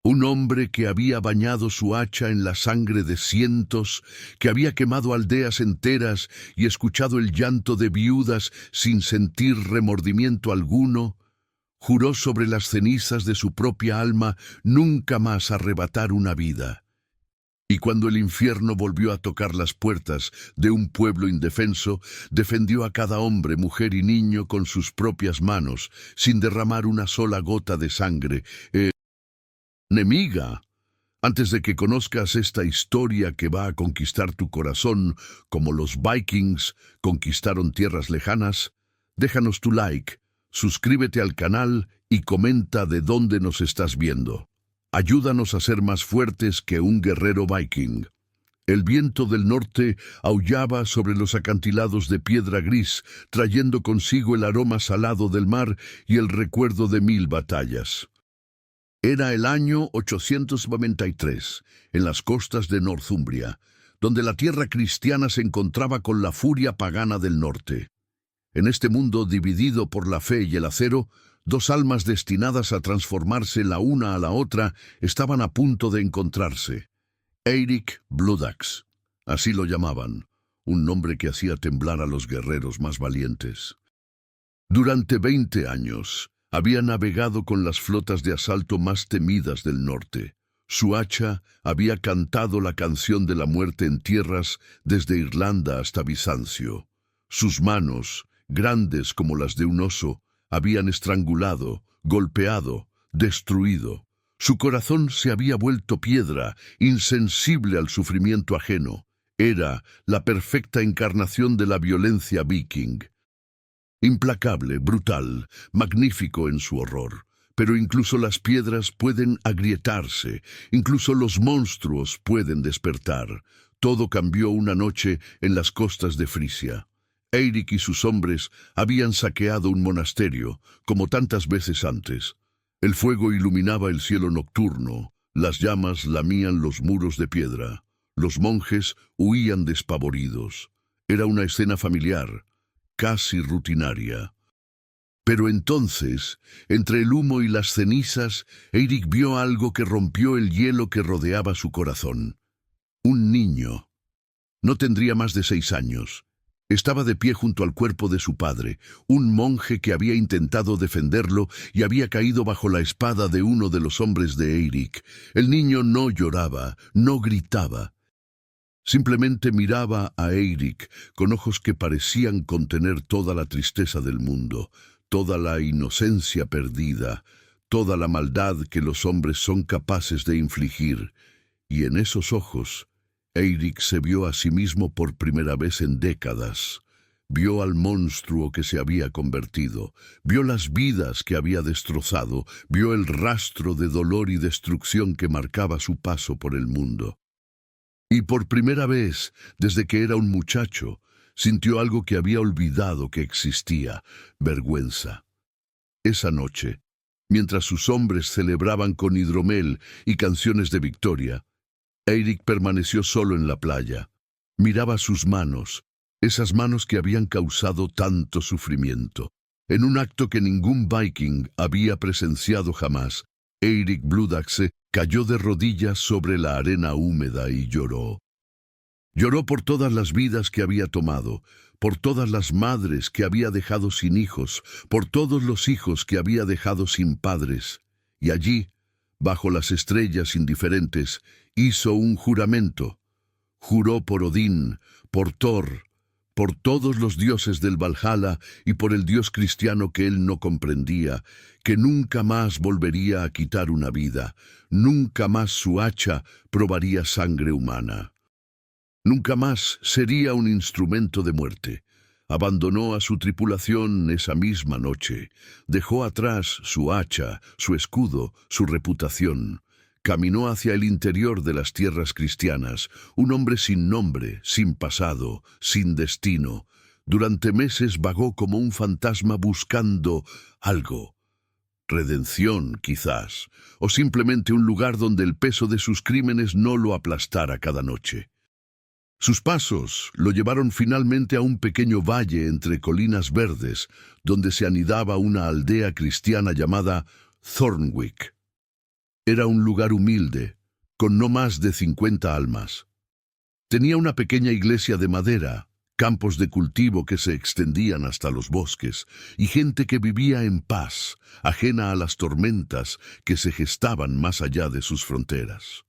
Un hombre que había bañado su hacha en la sangre de cientos, que había quemado aldeas enteras y escuchado el llanto de viudas sin sentir remordimiento alguno, juró sobre las cenizas de su propia alma nunca más arrebatar una vida. Y cuando el infierno volvió a tocar las puertas de un pueblo indefenso, defendió a cada hombre, mujer y niño con sus propias manos, sin derramar una sola gota de sangre. Enemiga, antes de que conozcas esta historia que va a conquistar tu corazón, como los Vikings conquistaron tierras lejanas, déjanos tu like, suscríbete al canal y comenta de dónde nos estás viendo. Ayúdanos a ser más fuertes que un guerrero viking. El viento del norte aullaba sobre los acantilados de piedra gris, trayendo consigo el aroma salado del mar y el recuerdo de 1000 batallas. Era el año 893, en las costas de Northumbria, donde la tierra cristiana se encontraba con la furia pagana del norte. En este mundo dividido por la fe y el acero, dos almas destinadas a transformarse la una a la otra estaban a punto de encontrarse. Eirik Bloodaxe, así lo llamaban, un nombre que hacía temblar a los guerreros más valientes. Durante 20 años, había navegado con las flotas de asalto más temidas del norte. Su hacha había cantado la canción de la muerte en tierras desde Irlanda hasta Bizancio. Sus manos, grandes como las de un oso, habían estrangulado, golpeado, destruido. Su corazón se había vuelto piedra, insensible al sufrimiento ajeno. Era la perfecta encarnación de la violencia viking. Implacable, brutal, magnífico en su horror. Pero incluso las piedras pueden agrietarse, incluso los monstruos pueden despertar. Todo cambió una noche en las costas de Frisia. Eirik y sus hombres habían saqueado un monasterio, como tantas veces antes. El fuego iluminaba el cielo nocturno, las llamas lamían los muros de piedra. Los monjes huían despavoridos. Era una escena familiar, casi rutinaria. Pero entonces, entre el humo y las cenizas, Eirik vio algo que rompió el hielo que rodeaba su corazón. Un niño. No tendría más de 6 años. Estaba de pie junto al cuerpo de su padre, un monje que había intentado defenderlo y había caído bajo la espada de uno de los hombres de Eirik. El niño no lloraba, no gritaba. Simplemente miraba a Eirik con ojos que parecían contener toda la tristeza del mundo, toda la inocencia perdida, toda la maldad que los hombres son capaces de infligir. Y en esos ojos, Eirik se vio a sí mismo por primera vez en décadas. Vio al monstruo que se había convertido, vio las vidas que había destrozado, vio el rastro de dolor y destrucción que marcaba su paso por el mundo. Y por primera vez, desde que era un muchacho, sintió algo que había olvidado que existía: vergüenza. Esa noche, mientras sus hombres celebraban con hidromel y canciones de victoria, Eirik permaneció solo en la playa. Miraba sus manos, esas manos que habían causado tanto sufrimiento. En un acto que ningún viking había presenciado jamás, Eirik Bloodaxe cayó de rodillas sobre la arena húmeda y lloró. Lloró por todas las vidas que había tomado, por todas las madres que había dejado sin hijos, por todos los hijos que había dejado sin padres. Y allí, bajo las estrellas indiferentes, hizo un juramento. Juró por Odín, por Thor, por todos los dioses del Valhalla y por el dios cristiano que él no comprendía, que nunca más volvería a quitar una vida, nunca más su hacha probaría sangre humana. Nunca más sería un instrumento de muerte. Abandonó a su tripulación esa misma noche. Dejó atrás su hacha, su escudo, su reputación. Caminó hacia el interior de las tierras cristianas, un hombre sin nombre, sin pasado, sin destino. Durante meses vagó como un fantasma buscando algo. Redención, quizás, o simplemente un lugar donde el peso de sus crímenes no lo aplastara cada noche. Sus pasos lo llevaron finalmente a un pequeño valle entre colinas verdes, donde se anidaba una aldea cristiana llamada Thornwick. Era un lugar humilde, con no más de 50 almas. Tenía una pequeña iglesia de madera, campos de cultivo que se extendían hasta los bosques, y gente que vivía en paz, ajena a las tormentas que se gestaban más allá de sus fronteras.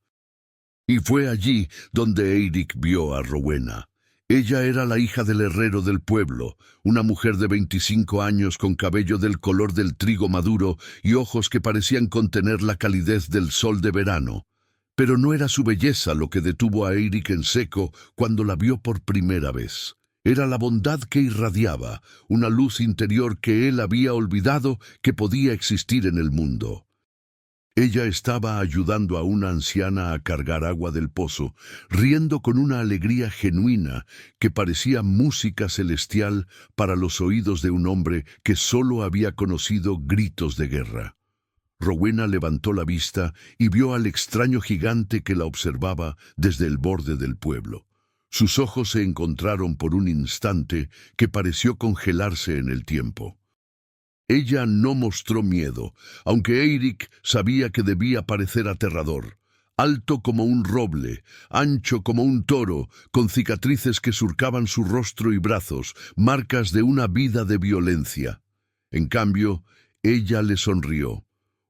Y fue allí donde Eirik vio a Rowena. Ella era la hija del herrero del pueblo, una mujer de 25 años con cabello del color del trigo maduro y ojos que parecían contener la calidez del sol de verano. Pero no era su belleza lo que detuvo a Eirik en seco cuando la vio por primera vez. Era la bondad que irradiaba, una luz interior que él había olvidado que podía existir en el mundo. Ella estaba ayudando a una anciana a cargar agua del pozo, riendo con una alegría genuina que parecía música celestial para los oídos de un hombre que solo había conocido gritos de guerra. Rowena levantó la vista y vio al extraño gigante que la observaba desde el borde del pueblo. Sus ojos se encontraron por un instante que pareció congelarse en el tiempo. Ella no mostró miedo, aunque Eirik sabía que debía parecer aterrador. Alto como un roble, ancho como un toro, con cicatrices que surcaban su rostro y brazos, marcas de una vida de violencia. En cambio, ella le sonrió.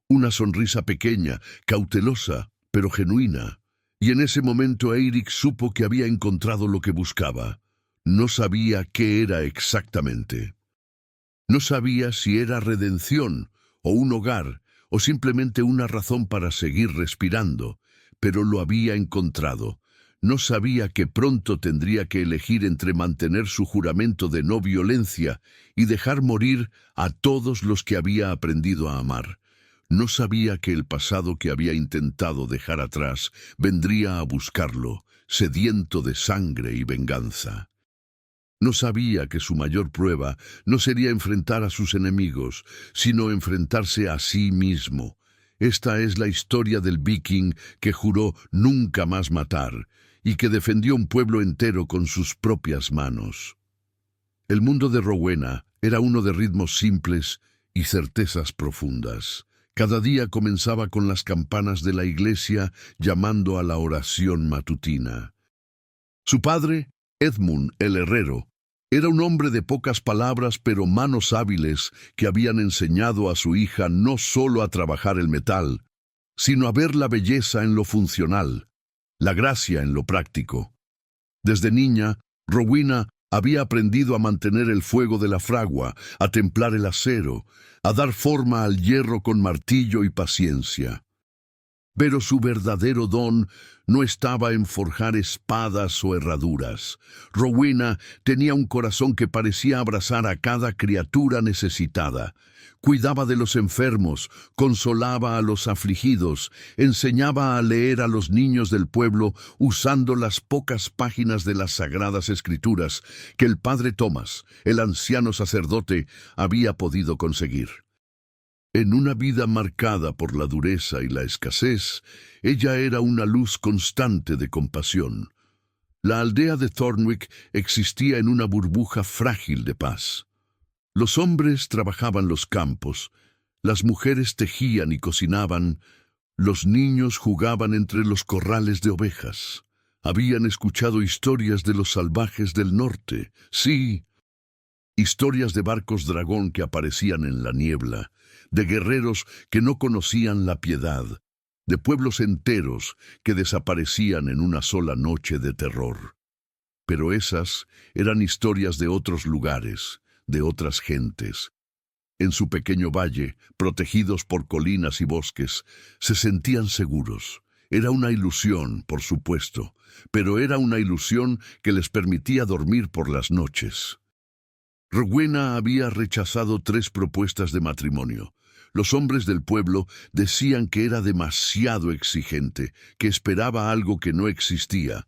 Una sonrisa pequeña, cautelosa, pero genuina. Y en ese momento Eirik supo que había encontrado lo que buscaba. No sabía qué era exactamente. No sabía si era redención, o un hogar, o simplemente una razón para seguir respirando, pero lo había encontrado. No sabía que pronto tendría que elegir entre mantener su juramento de no violencia y dejar morir a todos los que había aprendido a amar. No sabía que el pasado que había intentado dejar atrás vendría a buscarlo, sediento de sangre y venganza. No sabía que su mayor prueba no sería enfrentar a sus enemigos, sino enfrentarse a sí mismo. Esta es la historia del viking que juró nunca más matar y que defendió un pueblo entero con sus propias manos. El mundo de Rowena era uno de ritmos simples y certezas profundas. Cada día comenzaba con las campanas de la iglesia llamando a la oración matutina. Su padre, Edmund el herrero, era un hombre de pocas palabras pero manos hábiles que habían enseñado a su hija no solo a trabajar el metal, sino a ver la belleza en lo funcional, la gracia en lo práctico. Desde niña, Rowena había aprendido a mantener el fuego de la fragua, a templar el acero, a dar forma al hierro con martillo y paciencia. Pero su verdadero don no estaba en forjar espadas o herraduras. Rowena tenía un corazón que parecía abrazar a cada criatura necesitada. Cuidaba de los enfermos, consolaba a los afligidos, enseñaba a leer a los niños del pueblo usando las pocas páginas de las Sagradas Escrituras que el padre Thomas, el anciano sacerdote, había podido conseguir. En una vida marcada por la dureza y la escasez, ella era una luz constante de compasión. La aldea de Thornwick existía en una burbuja frágil de paz. Los hombres trabajaban los campos, las mujeres tejían y cocinaban, los niños jugaban entre los corrales de ovejas. Habían escuchado historias de los salvajes del norte, sí, historias de barcos dragón que aparecían en la niebla, de guerreros que no conocían la piedad, de pueblos enteros que desaparecían en una sola noche de terror. Pero esas eran historias de otros lugares, de otras gentes. En su pequeño valle, protegidos por colinas y bosques, se sentían seguros. Era una ilusión, por supuesto, pero era una ilusión que les permitía dormir por las noches. Rowena había rechazado 3 propuestas de matrimonio. Los hombres del pueblo decían que era demasiado exigente, que esperaba algo que no existía.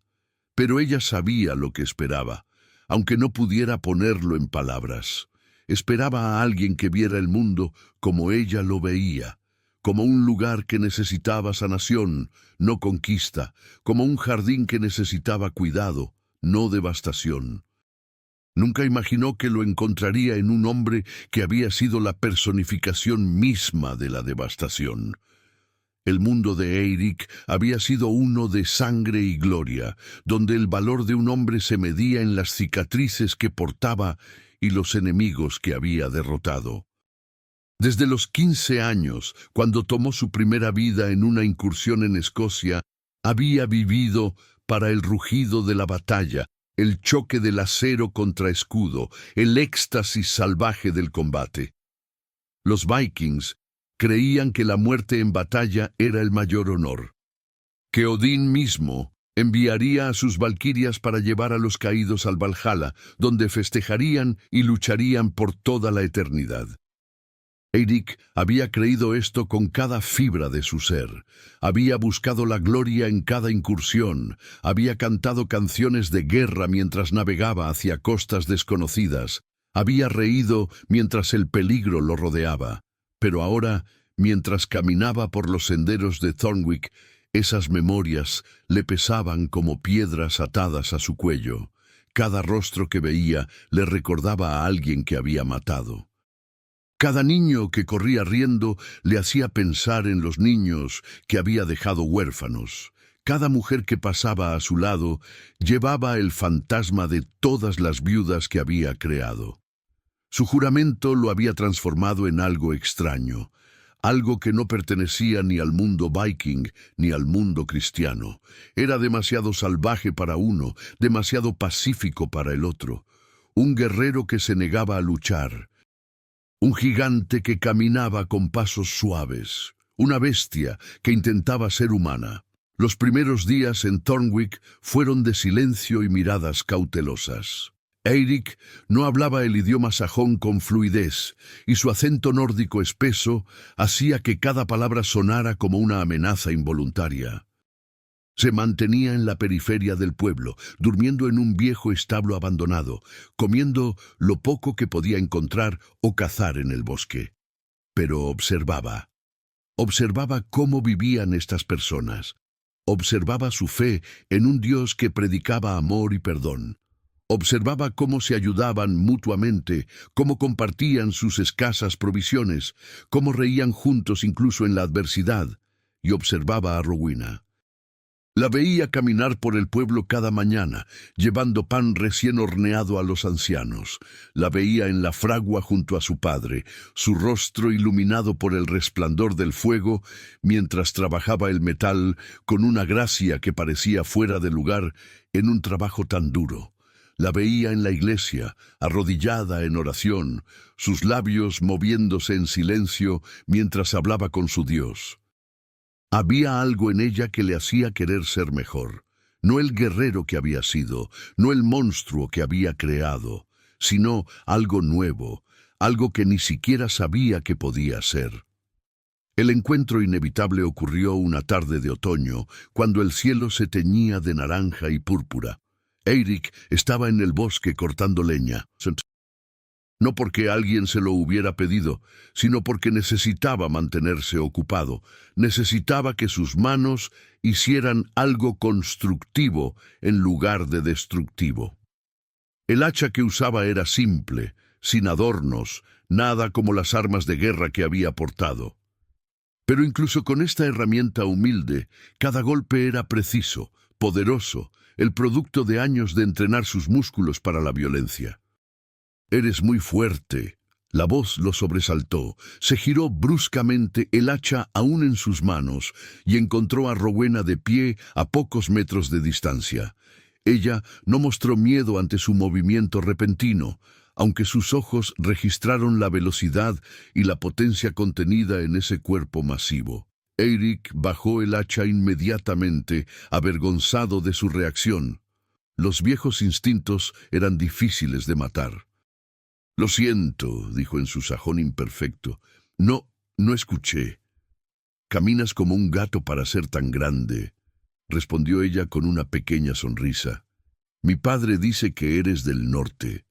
Pero ella sabía lo que esperaba, aunque no pudiera ponerlo en palabras. Esperaba a alguien que viera el mundo como ella lo veía, como un lugar que necesitaba sanación, no conquista, como un jardín que necesitaba cuidado, no devastación. Nunca imaginó que lo encontraría en un hombre que había sido la personificación misma de la devastación. El mundo de Eirik había sido uno de sangre y gloria, donde el valor de un hombre se medía en las cicatrices que portaba y los enemigos que había derrotado. Desde los 15 años, cuando tomó su primera vida en una incursión en Escocia, había vivido para el rugido de la batalla, el choque del acero contra escudo, el éxtasis salvaje del combate. Los vikings creían que la muerte en batalla era el mayor honor, que Odín mismo enviaría a sus valquirias para llevar a los caídos al Valhalla, donde festejarían y lucharían por toda la eternidad. Eirik había creído esto con cada fibra de su ser. Había buscado la gloria en cada incursión. Había cantado canciones de guerra mientras navegaba hacia costas desconocidas. Había reído mientras el peligro lo rodeaba. Pero ahora, mientras caminaba por los senderos de Thornwick, esas memorias le pesaban como piedras atadas a su cuello. Cada rostro que veía le recordaba a alguien que había matado. Cada niño que corría riendo le hacía pensar en los niños que había dejado huérfanos. Cada mujer que pasaba a su lado llevaba el fantasma de todas las viudas que había creado. Su juramento lo había transformado en algo extraño, algo que no pertenecía ni al mundo viking ni al mundo cristiano. Era demasiado salvaje para uno, demasiado pacífico para el otro. Un guerrero que se negaba a luchar. Un gigante que caminaba con pasos suaves, una bestia que intentaba ser humana. Los primeros días en Thornwick fueron de silencio y miradas cautelosas. Eirik no hablaba el idioma sajón con fluidez, y su acento nórdico espeso hacía que cada palabra sonara como una amenaza involuntaria. Se mantenía en la periferia del pueblo, durmiendo en un viejo establo abandonado, comiendo lo poco que podía encontrar o cazar en el bosque. Pero observaba. Observaba cómo vivían estas personas. Observaba su fe en un Dios que predicaba amor y perdón. Observaba cómo se ayudaban mutuamente, cómo compartían sus escasas provisiones, cómo reían juntos incluso en la adversidad. Y observaba a Rowena. La veía caminar por el pueblo cada mañana, llevando pan recién horneado a los ancianos. La veía en la fragua junto a su padre, su rostro iluminado por el resplandor del fuego, mientras trabajaba el metal con una gracia que parecía fuera de lugar en un trabajo tan duro. La veía en la iglesia, arrodillada en oración, sus labios moviéndose en silencio mientras hablaba con su Dios. Había algo en ella que le hacía querer ser mejor. No el guerrero que había sido, no el monstruo que había creado, sino algo nuevo, algo que ni siquiera sabía que podía ser. El encuentro inevitable ocurrió una tarde de otoño, cuando el cielo se teñía de naranja y púrpura. Eirik estaba en el bosque cortando leña. No porque alguien se lo hubiera pedido, sino porque necesitaba mantenerse ocupado. Necesitaba que sus manos hicieran algo constructivo en lugar de destructivo. El hacha que usaba era simple, sin adornos, nada como las armas de guerra que había portado. Pero incluso con esta herramienta humilde, cada golpe era preciso, poderoso, el producto de años de entrenar sus músculos para la violencia. «Eres muy fuerte». La voz lo sobresaltó. Se giró bruscamente, el hacha aún en sus manos, y encontró a Rowena de pie a pocos metros de distancia. Ella no mostró miedo ante su movimiento repentino, aunque sus ojos registraron la velocidad y la potencia contenida en ese cuerpo masivo. Eirik bajó el hacha inmediatamente, avergonzado de su reacción. Los viejos instintos eran difíciles de matar. «Lo siento», dijo en su sajón imperfecto. No escuché». «Caminas como un gato para ser tan grande», respondió ella con una pequeña sonrisa. «Mi padre dice que eres del norte».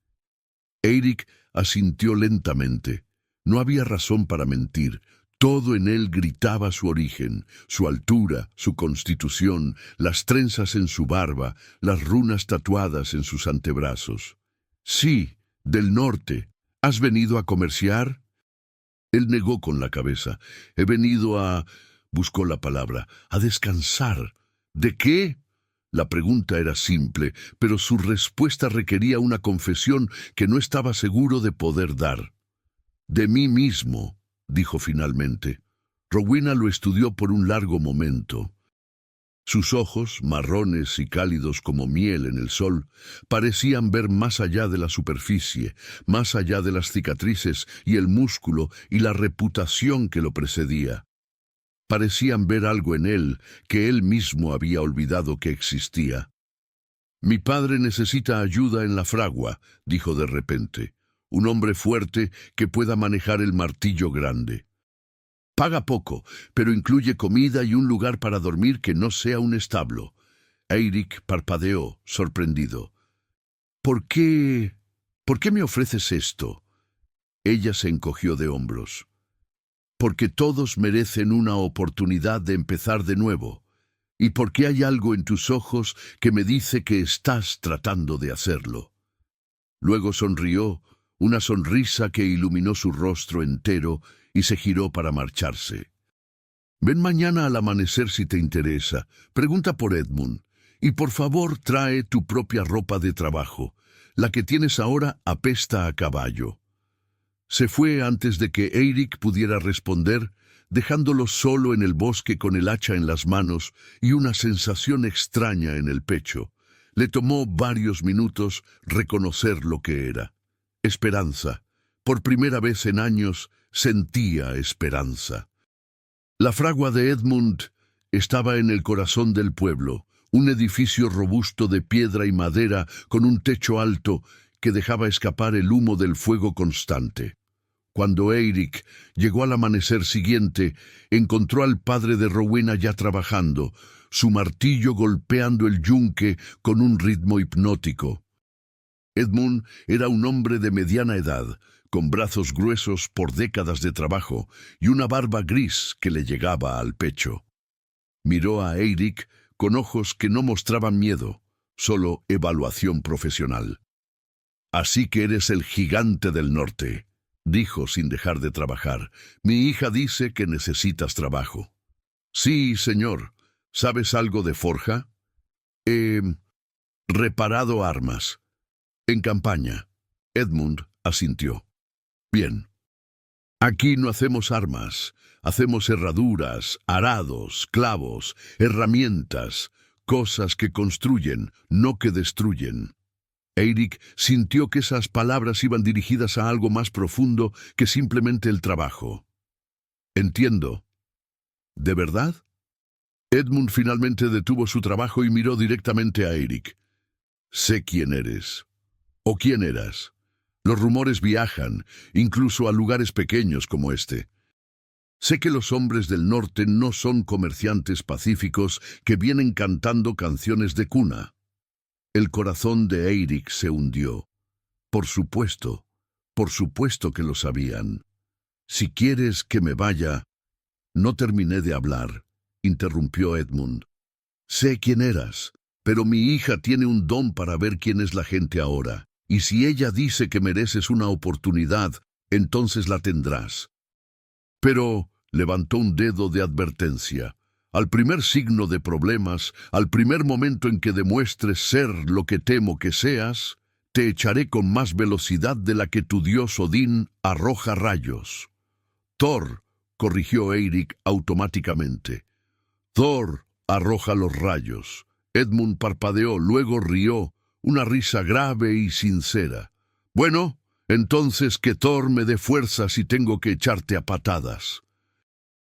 Eirik asintió lentamente. No había razón para mentir. Todo en él gritaba su origen, su altura, su constitución, las trenzas en su barba, las runas tatuadas en sus antebrazos. «Sí, del norte. ¿Has venido a comerciar?» Él negó con la cabeza. «He venido a Buscó la palabra. A descansar. ¿De qué? La pregunta era simple, pero su respuesta requería una confesión que no estaba seguro de poder dar. De mí mismo, dijo finalmente. Rowena lo estudió por un largo momento. Sus ojos, marrones y cálidos como miel en el sol, parecían ver más allá de la superficie, más allá de las cicatrices y el músculo y la reputación que lo precedía. Parecían ver algo en él que él mismo había olvidado que existía. «Mi padre necesita ayuda en la fragua», dijo de repente. «Un hombre fuerte que pueda manejar el martillo grande. Paga poco, pero incluye comida y un lugar para dormir que no sea un establo». Eirik parpadeó, sorprendido. «¿Por qué me ofreces esto?» Ella se encogió de hombros. «Porque todos merecen una oportunidad de empezar de nuevo, y porque hay algo en tus ojos que me dice que estás tratando de hacerlo». Luego sonrió, una sonrisa que iluminó su rostro entero, y se giró para marcharse. «Ven mañana al amanecer si te interesa. Pregunta por Edmund. Y por favor trae tu propia ropa de trabajo. La que tienes ahora apesta a caballo». Se fue antes de que Eirik pudiera responder, dejándolo solo en el bosque con el hacha en las manos y una sensación extraña en el pecho. Le tomó varios minutos reconocer lo que era. Esperanza. Por primera vez en años sentía esperanza. La fragua de Edmund estaba en el corazón del pueblo, un edificio robusto de piedra y madera con un techo alto que dejaba escapar el humo del fuego constante. Cuando Eirik llegó al amanecer siguiente, encontró al padre de Rowena ya trabajando, su martillo golpeando el yunque con un ritmo hipnótico. Edmund era un hombre de mediana edad, con brazos gruesos por décadas de trabajo y una barba gris que le llegaba al pecho. Miró a Eirik con ojos que no mostraban miedo, solo evaluación profesional. «Así que eres el gigante del norte», dijo sin dejar de trabajar. «Mi hija dice que necesitas trabajo». «Sí, señor. ¿Sabes algo de forja?» «He reparado armas. En campaña». Edmund asintió. «Bien. Aquí no hacemos armas. Hacemos herraduras, arados, clavos, herramientas, cosas que construyen, no que destruyen». Eirik sintió que esas palabras iban dirigidas a algo más profundo que simplemente el trabajo. «Entiendo. ¿De verdad?» Edmund finalmente detuvo su trabajo y miró directamente a Eirik. «Sé quién eres. ¿O quién eras? Los rumores viajan, incluso a lugares pequeños como este. Sé que los hombres del norte no son comerciantes pacíficos que vienen cantando canciones de cuna». El corazón de Eirik se hundió. Por supuesto que lo sabían. «Si quieres que me vaya...» «No terminé de hablar», interrumpió Edmund. «Sé quién eras, pero mi hija tiene un don para ver quién es la gente ahora, y si ella dice que mereces una oportunidad, entonces la tendrás». Pero levantó un dedo de advertencia. «Al primer signo de problemas, al primer momento en que demuestres ser lo que temo que seas, te echaré con más velocidad de la que tu dios Odín arroja rayos». «Thor», corrigió Eirik automáticamente. «Thor arroja los rayos». Edmund parpadeó, luego rió, una risa grave y sincera. «Bueno, entonces que Thor me dé fuerza si tengo que echarte a patadas.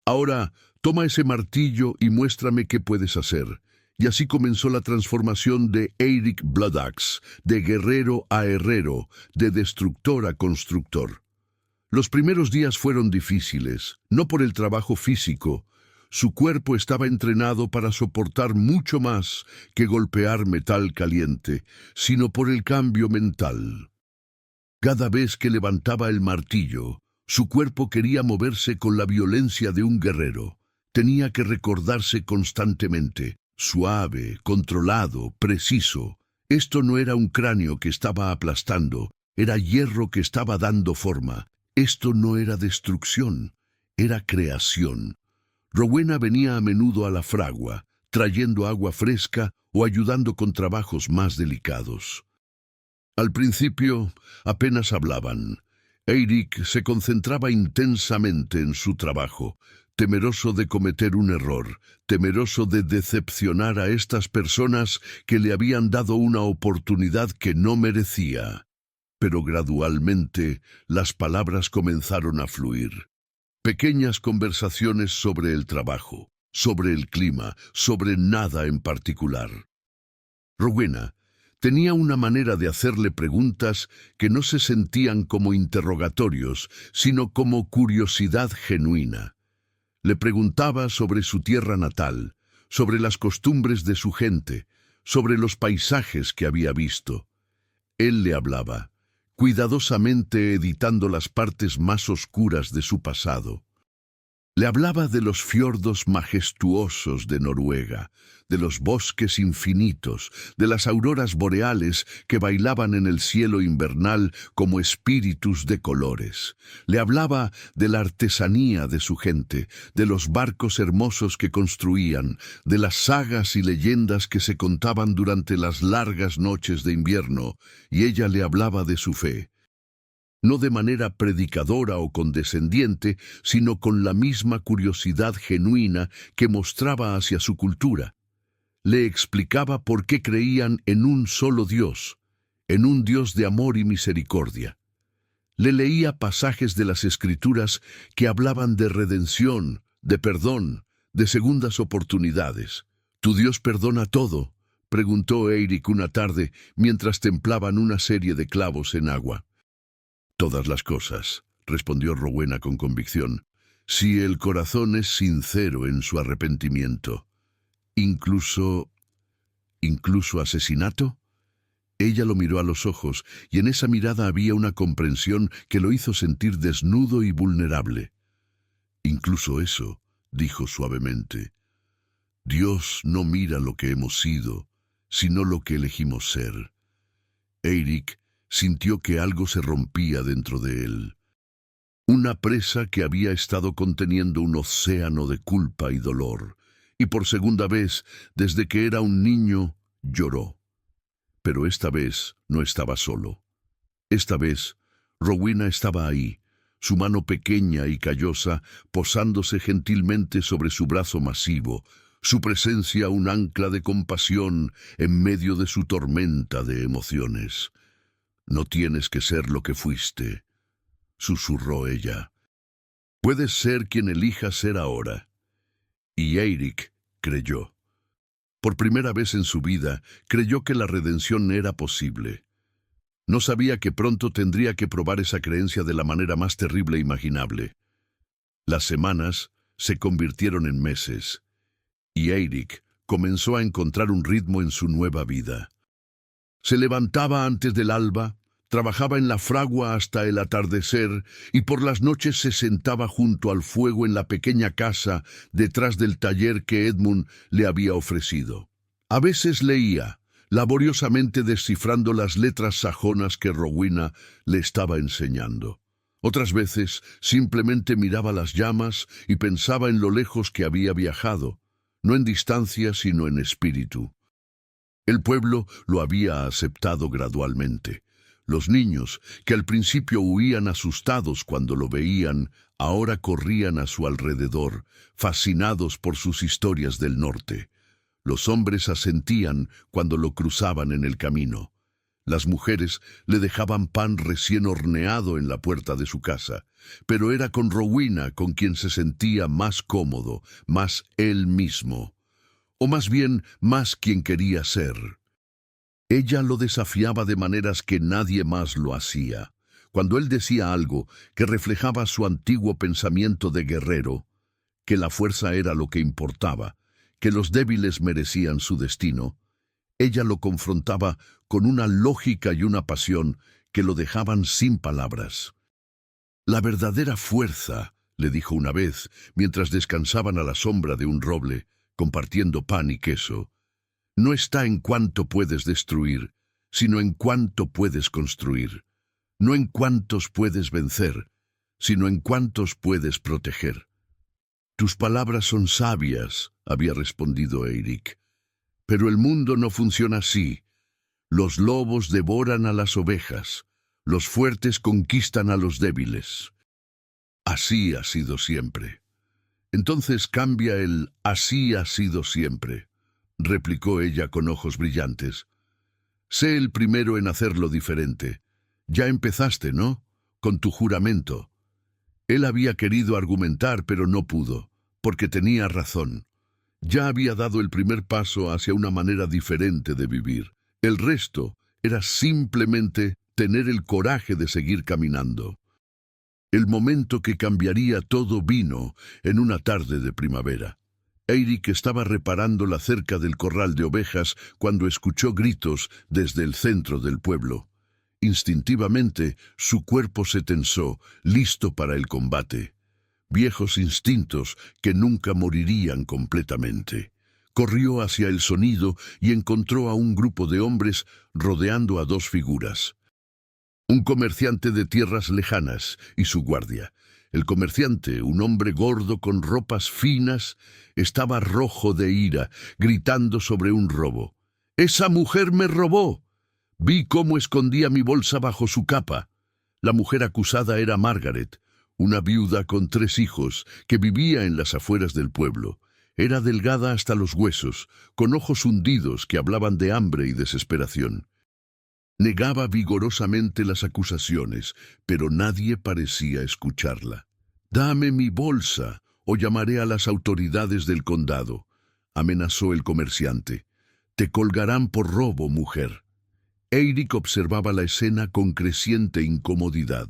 Ahora, toma ese martillo y muéstrame qué puedes hacer». Y así comenzó la transformación de Eirik Bloodaxe, de guerrero a herrero, de destructor a constructor. Los primeros días fueron difíciles, no por el trabajo físico. Su cuerpo estaba entrenado para soportar mucho más que golpear metal caliente, sino por el cambio mental. Cada vez que levantaba el martillo, su cuerpo quería moverse con la violencia de un guerrero. Tenía que recordarse constantemente, suave, controlado, preciso. Esto no era un cráneo que estaba aplastando, era hierro que estaba dando forma. Esto no era destrucción, era creación. Rowena venía a menudo a la fragua, trayendo agua fresca o ayudando con trabajos más delicados. Al principio apenas hablaban. Eirik se concentraba intensamente en su trabajo, temeroso de cometer un error, temeroso de decepcionar a estas personas que le habían dado una oportunidad que no merecía. Pero gradualmente las palabras comenzaron a fluir. Pequeñas conversaciones sobre el trabajo, sobre el clima, sobre nada en particular. Rowena tenía una manera de hacerle preguntas que no se sentían como interrogatorios, sino como curiosidad genuina. Le preguntaba sobre su tierra natal, sobre las costumbres de su gente, sobre los paisajes que había visto. Él le hablaba, cuidadosamente editando las partes más oscuras de su pasado. Le hablaba de los fiordos majestuosos de Noruega, de los bosques infinitos, de las auroras boreales que bailaban en el cielo invernal como espíritus de colores. Le hablaba de la artesanía de su gente, de los barcos hermosos que construían, de las sagas y leyendas que se contaban durante las largas noches de invierno, y ella le hablaba de su fe. No de manera predicadora o condescendiente, sino con la misma curiosidad genuina que mostraba hacia su cultura. Le explicaba por qué creían en un solo Dios, en un Dios de amor y misericordia. Le leía pasajes de las Escrituras que hablaban de redención, de perdón, de segundas oportunidades. ¿Tu Dios perdona todo?, preguntó Eirik una tarde mientras templaban una serie de clavos en agua. Todas las cosas, respondió Rowena con convicción, si el corazón es sincero en su arrepentimiento. ¿Incluso asesinato? Ella lo miró a los ojos, y en esa mirada había una comprensión que lo hizo sentir desnudo y vulnerable. Incluso eso, dijo suavemente. Dios no mira lo que hemos sido, sino lo que elegimos ser. Eirik sintió que algo se rompía dentro de él. Una presa que había estado conteniendo un océano de culpa y dolor, y por segunda vez, desde que era un niño, lloró. Pero esta vez no estaba solo. Esta vez, Rowena estaba ahí, su mano pequeña y callosa posándose gentilmente sobre su brazo masivo, su presencia un ancla de compasión en medio de su tormenta de emociones. No tienes que ser lo que fuiste, susurró ella. Puedes ser quien elijas ser ahora. Y Eirik creyó. Por primera vez en su vida, creyó que la redención era posible. No sabía que pronto tendría que probar esa creencia de la manera más terrible imaginable. Las semanas se convirtieron en meses, y Eirik comenzó a encontrar un ritmo en su nueva vida. Se levantaba antes del alba, trabajaba en la fragua hasta el atardecer y por las noches se sentaba junto al fuego en la pequeña casa detrás del taller que Edmund le había ofrecido. A veces leía, laboriosamente descifrando las letras sajonas que Rowena le estaba enseñando. Otras veces simplemente miraba las llamas y pensaba en lo lejos que había viajado, no en distancia sino en espíritu. El pueblo lo había aceptado gradualmente. Los niños, que al principio huían asustados cuando lo veían, ahora corrían a su alrededor, fascinados por sus historias del norte. Los hombres asentían cuando lo cruzaban en el camino. Las mujeres le dejaban pan recién horneado en la puerta de su casa, pero era con Rowena con quien se sentía más cómodo, más él mismo, o más bien más quien quería ser. Ella lo desafiaba de maneras que nadie más lo hacía. Cuando él decía algo que reflejaba su antiguo pensamiento de guerrero, que la fuerza era lo que importaba, que los débiles merecían su destino, ella lo confrontaba con una lógica y una pasión que lo dejaban sin palabras. La verdadera fuerza, le dijo una vez, mientras descansaban a la sombra de un roble, compartiendo pan y queso, no está en cuánto puedes destruir, sino en cuánto puedes construir. No en cuántos puedes vencer, sino en cuántos puedes proteger. Tus palabras son sabias, había respondido Eirik. Pero el mundo no funciona así. Los lobos devoran a las ovejas. Los fuertes conquistan a los débiles. Así ha sido siempre. Entonces cambia el así ha sido siempre, replicó ella con ojos brillantes. Sé el primero en hacerlo diferente. Ya empezaste, ¿no? Con tu juramento. Él había querido argumentar, pero no pudo, porque tenía razón. Ya había dado el primer paso hacia una manera diferente de vivir. El resto era simplemente tener el coraje de seguir caminando. El momento que cambiaría todo vino en una tarde de primavera. Eirik estaba reparando la cerca del corral de ovejas cuando escuchó gritos desde el centro del pueblo. Instintivamente, su cuerpo se tensó, listo para el combate. Viejos instintos que nunca morirían completamente. Corrió hacia el sonido y encontró a un grupo de hombres rodeando a dos figuras. Un comerciante de tierras lejanas y su guardia. El comerciante, un hombre gordo con ropas finas, estaba rojo de ira, gritando sobre un robo. ¡Esa mujer me robó! Vi cómo escondía mi bolsa bajo su capa. La mujer acusada era Margaret, una viuda con 3 hijos que vivía en las afueras del pueblo. Era delgada hasta los huesos, con ojos hundidos que hablaban de hambre y desesperación. Negaba vigorosamente las acusaciones, pero nadie parecía escucharla. «Dame mi bolsa, o llamaré a las autoridades del condado», amenazó el comerciante. «Te colgarán por robo, mujer». Eirik observaba la escena con creciente incomodidad.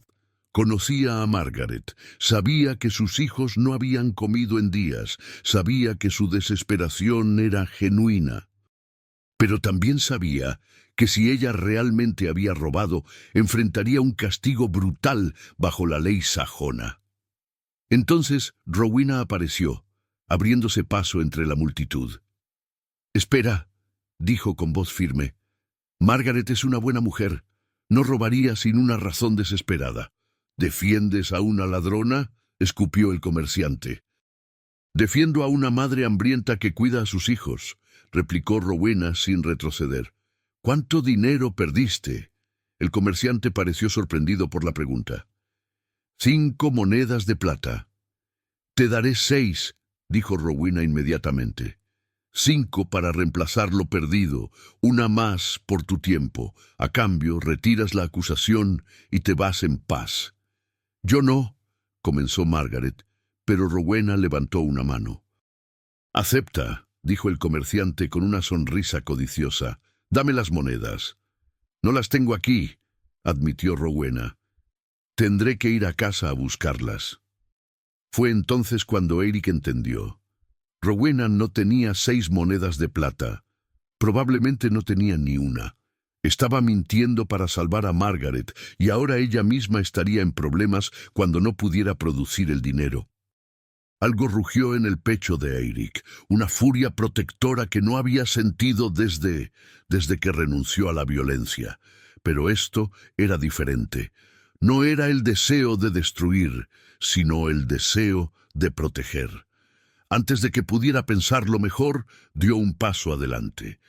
Conocía a Margaret, sabía que sus hijos no habían comido en días, sabía que su desesperación era genuina. Pero también sabía que si ella realmente había robado, enfrentaría un castigo brutal bajo la ley sajona. Entonces Rowena apareció, abriéndose paso entre la multitud. «Espera», dijo con voz firme. «Margaret es una buena mujer. No robaría sin una razón desesperada». «¿Defiendes a una ladrona?», escupió el comerciante. «Defiendo a una madre hambrienta que cuida a sus hijos», replicó Rowena sin retroceder. «¿Cuánto dinero perdiste?». El comerciante pareció sorprendido por la pregunta. 5 monedas de plata. «Te daré 6», dijo Rowena inmediatamente. 5 para reemplazar lo perdido, una más por tu tiempo. A cambio, retiras la acusación y te vas en paz». «Yo no», comenzó Margaret, pero Rowena levantó una mano. «Acepta», dijo el comerciante con una sonrisa codiciosa. «Dame las monedas». «No las tengo aquí», admitió Rowena. «Tendré que ir a casa a buscarlas». Fue entonces cuando Eirik entendió. Rowena no tenía 6 monedas de plata. Probablemente no tenía ni una. Estaba mintiendo para salvar a Margaret, y ahora ella misma estaría en problemas cuando no pudiera producir el dinero. Algo rugió en el pecho de Eirik, una furia protectora que no había sentido desde que renunció a la violencia. Pero esto era diferente. No era el deseo de destruir, sino el deseo de proteger. Antes de que pudiera pensarlo mejor, dio un paso adelante.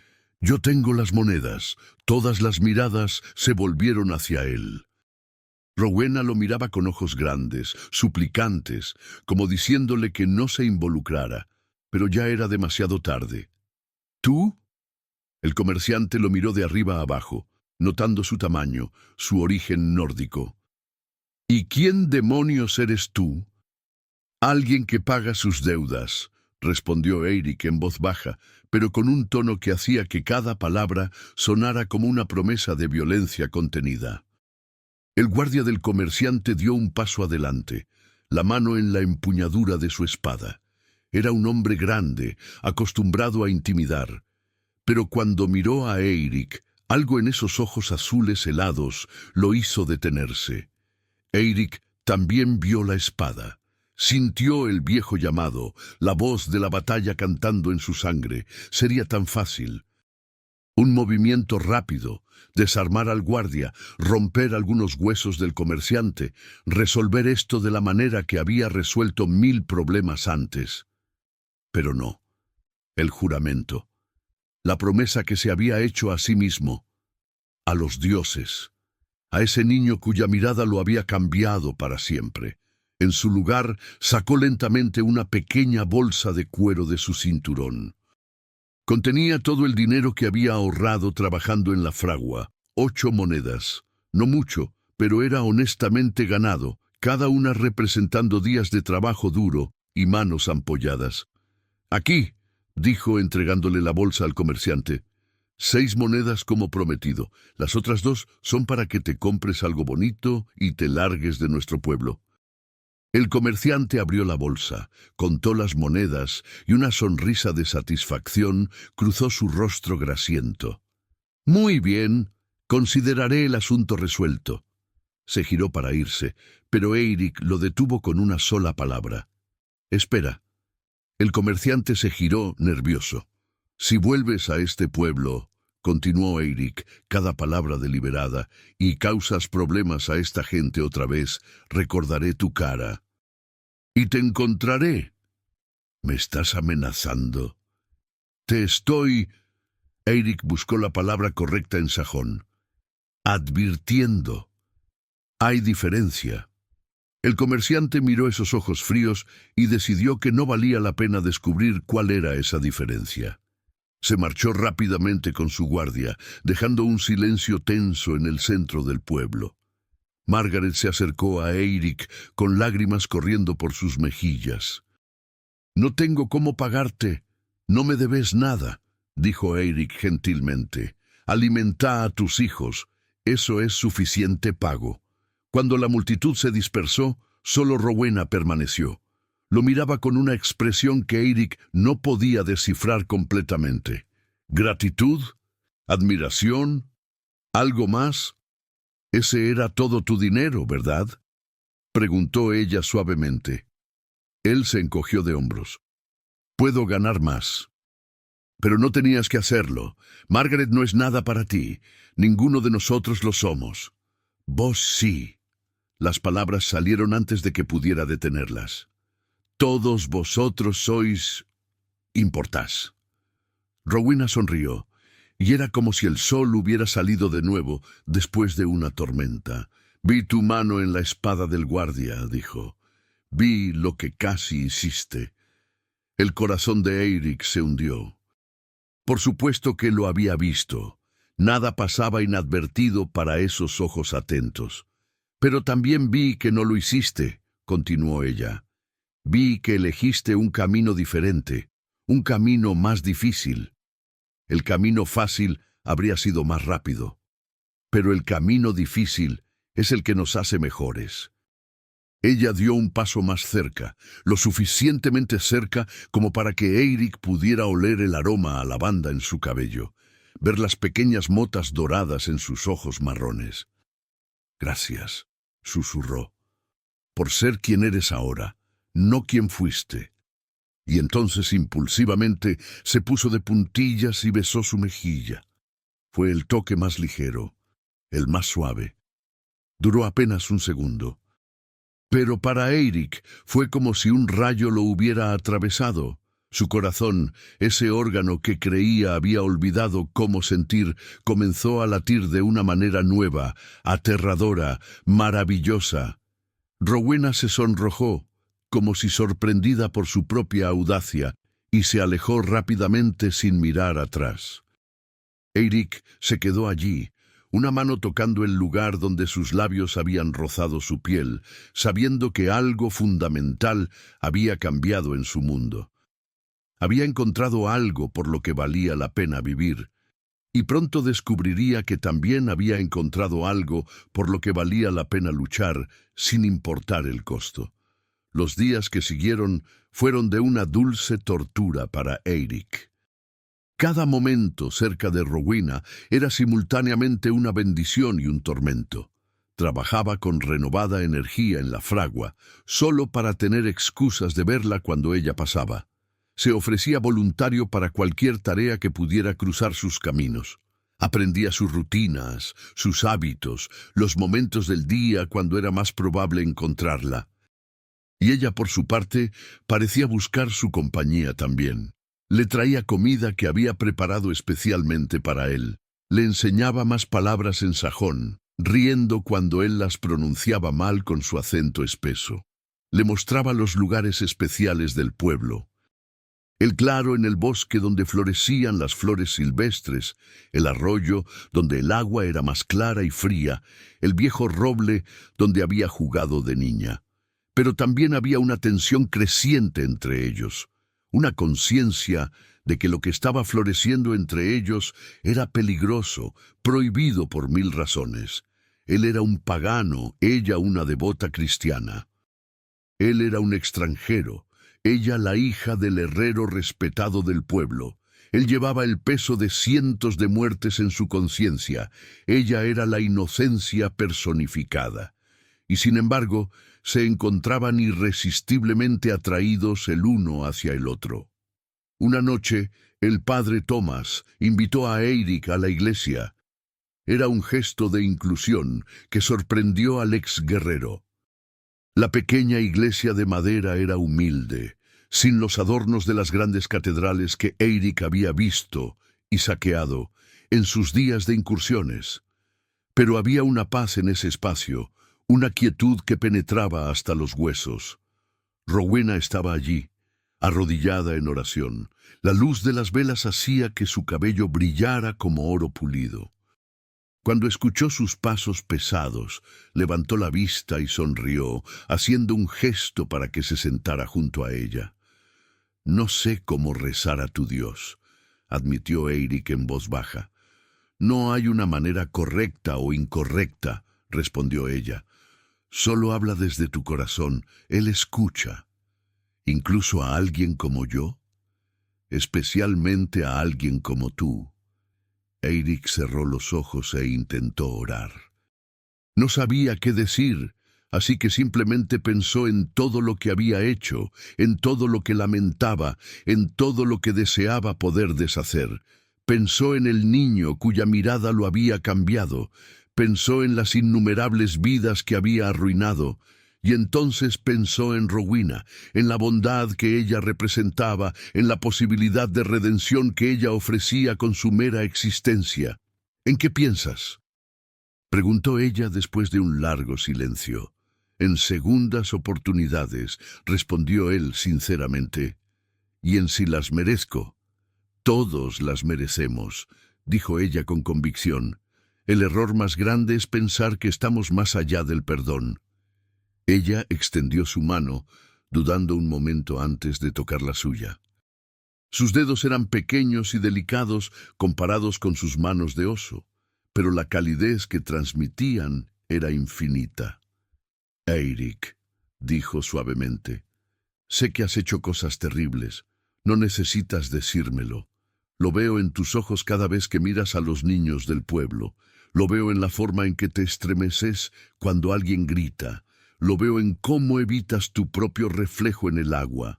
«Yo tengo las monedas». Todas las miradas se volvieron hacia él. Rowena lo miraba con ojos grandes, suplicantes, como diciéndole que no se involucrara, pero ya era demasiado tarde. «¿Tú?». El comerciante lo miró de arriba a abajo, notando su tamaño, su origen nórdico. «¿Y quién demonios eres tú?». «Alguien que paga sus deudas», respondió Eirik en voz baja, pero con un tono que hacía que cada palabra sonara como una promesa de violencia contenida. El guardia del comerciante dio un paso adelante, la mano en la empuñadura de su espada. Era un hombre grande, acostumbrado a intimidar. Pero cuando miró a Eirik, algo en esos ojos azules helados lo hizo detenerse. Eirik también vio la espada. Sintió el viejo llamado, la voz de la batalla cantando en su sangre. Sería tan fácil. Un movimiento rápido, desarmar al guardia, romper algunos huesos del comerciante, resolver esto de la manera que había resuelto 1000 problemas antes. Pero no. El juramento. La promesa que se había hecho a sí mismo. A los dioses. A ese niño cuya mirada lo había cambiado para siempre. En su lugar, sacó lentamente una pequeña bolsa de cuero de su cinturón. Contenía todo el dinero que había ahorrado trabajando en la fragua, 8 monedas. No mucho, pero era honestamente ganado, cada una representando días de trabajo duro y manos ampolladas. «Aquí», dijo entregándole la bolsa al comerciante. 6 monedas como prometido. Las otras 2 son para que te compres algo bonito y te largues de nuestro pueblo. El comerciante abrió la bolsa, contó las monedas y una sonrisa de satisfacción cruzó su rostro grasiento. «Muy bien, consideraré el asunto resuelto». Se giró para irse, pero Eirik lo detuvo con una sola palabra. «Espera». El comerciante se giró nervioso. «Si vuelves a este pueblo», continuó Eirik, cada palabra deliberada, «y causas problemas a esta gente otra vez, recordaré tu cara. Y te encontraré». «¿Me estás amenazando?» «Te estoy...» Eirik buscó la palabra correcta en sajón. «Advirtiendo. Hay diferencia». El comerciante miró esos ojos fríos y decidió que no valía la pena descubrir cuál era esa diferencia. Se marchó rápidamente con su guardia, dejando un silencio tenso en el centro del pueblo. Margaret se acercó a Eirik con lágrimas corriendo por sus mejillas. «No tengo cómo pagarte. No me debes nada», dijo Eirik gentilmente. «Alimenta a tus hijos. Eso es suficiente pago». Cuando la multitud se dispersó, solo Rowena permaneció. Lo miraba con una expresión que Eirik no podía descifrar completamente. ¿Gratitud? ¿Admiración? ¿Algo más? «Ese era todo tu dinero, ¿verdad?», preguntó ella suavemente. Él se encogió de hombros. «Puedo ganar más». «Pero no tenías que hacerlo. Margaret no es nada para ti. Ninguno de nosotros lo somos». «Vos sí». Las palabras salieron antes de que pudiera detenerlas. «Todos vosotros sois... importás». Rowena sonrió, y era como si el sol hubiera salido de nuevo después de una tormenta. «Vi tu mano en la espada del guardia», dijo. «Vi lo que casi hiciste». El corazón de Eirik se hundió. Por supuesto que lo había visto. Nada pasaba inadvertido para esos ojos atentos. «Pero también vi que no lo hiciste», continuó ella. «Vi que elegiste un camino diferente, un camino más difícil. El camino fácil habría sido más rápido. Pero el camino difícil es el que nos hace mejores». Ella dio un paso más cerca, lo suficientemente cerca como para que Eirik pudiera oler el aroma a lavanda en su cabello, ver las pequeñas motas doradas en sus ojos marrones. «Gracias», susurró, «por ser quien eres ahora, no quien fuiste». Y entonces impulsivamente se puso de puntillas y besó su mejilla. Fue el toque más ligero, el más suave. Duró apenas un segundo. Pero para Eirik fue como si un rayo lo hubiera atravesado. Su corazón, ese órgano que creía había olvidado cómo sentir, comenzó a latir de una manera nueva, aterradora, maravillosa. Rowena se sonrojó, como si sorprendida por su propia audacia, y se alejó rápidamente sin mirar atrás. Eirik se quedó allí, una mano tocando el lugar donde sus labios habían rozado su piel, sabiendo que algo fundamental había cambiado en su mundo. Había encontrado algo por lo que valía la pena vivir, y pronto descubriría que también había encontrado algo por lo que valía la pena luchar, sin importar el costo. Los días que siguieron fueron de una dulce tortura para Eirik. Cada momento cerca de Rowena era simultáneamente una bendición y un tormento. Trabajaba con renovada energía en la fragua, solo para tener excusas de verla cuando ella pasaba. Se ofrecía voluntario para cualquier tarea que pudiera cruzar sus caminos. Aprendía sus rutinas, sus hábitos, los momentos del día cuando era más probable encontrarla. Y ella, por su parte, parecía buscar su compañía también. Le traía comida que había preparado especialmente para él. Le enseñaba más palabras en sajón, riendo cuando él las pronunciaba mal con su acento espeso. Le mostraba los lugares especiales del pueblo. El claro en el bosque donde florecían las flores silvestres, el arroyo donde el agua era más clara y fría, el viejo roble donde había jugado de niña. Pero también había una tensión creciente entre ellos, una conciencia de que lo que estaba floreciendo entre ellos era peligroso, prohibido por mil razones. Él era un pagano, ella una devota cristiana. Él era un extranjero, ella la hija del herrero respetado del pueblo. Él llevaba el peso de cientos de muertes en su conciencia. Ella era la inocencia personificada. Y sin embargo, se encontraban irresistiblemente atraídos el uno hacia el otro. Una noche, el padre Thomas invitó a Eirik a la iglesia. Era un gesto de inclusión que sorprendió al ex guerrero. La pequeña iglesia de madera era humilde, sin los adornos de las grandes catedrales que Eirik había visto y saqueado en sus días de incursiones. Pero había una paz en ese espacio, una quietud que penetraba hasta los huesos. Rowena estaba allí, arrodillada en oración. La luz de las velas hacía que su cabello brillara como oro pulido. Cuando escuchó sus pasos pesados, levantó la vista y sonrió, haciendo un gesto para que se sentara junto a ella. «No sé cómo rezar a tu Dios», admitió Eirik en voz baja. «No hay una manera correcta o incorrecta», respondió ella. «Solo habla desde tu corazón, Él escucha. Incluso a alguien como yo, especialmente a alguien como tú». Eirik cerró los ojos e intentó orar. No sabía qué decir, así que simplemente pensó en todo lo que había hecho, en todo lo que lamentaba, en todo lo que deseaba poder deshacer. Pensó en el niño cuya mirada lo había cambiado, pensó en las innumerables vidas que había arruinado, y entonces pensó en Rowena, en la bondad que ella representaba, en la posibilidad de redención que ella ofrecía con su mera existencia. «¿En qué piensas?», preguntó ella después de un largo silencio. «En segundas oportunidades», respondió él sinceramente. «Y en si las merezco». «Todos las merecemos», dijo ella con convicción. «El error más grande es pensar que estamos más allá del perdón». Ella extendió su mano, dudando un momento antes de tocar la suya. Sus dedos eran pequeños y delicados comparados con sus manos de oso, pero la calidez que transmitían era infinita. «Eirik», dijo suavemente, «sé que has hecho cosas terribles. No necesitas decírmelo. Lo veo en tus ojos cada vez que miras a los niños del pueblo. Lo veo en la forma en que te estremeces cuando alguien grita. Lo veo en cómo evitas tu propio reflejo en el agua».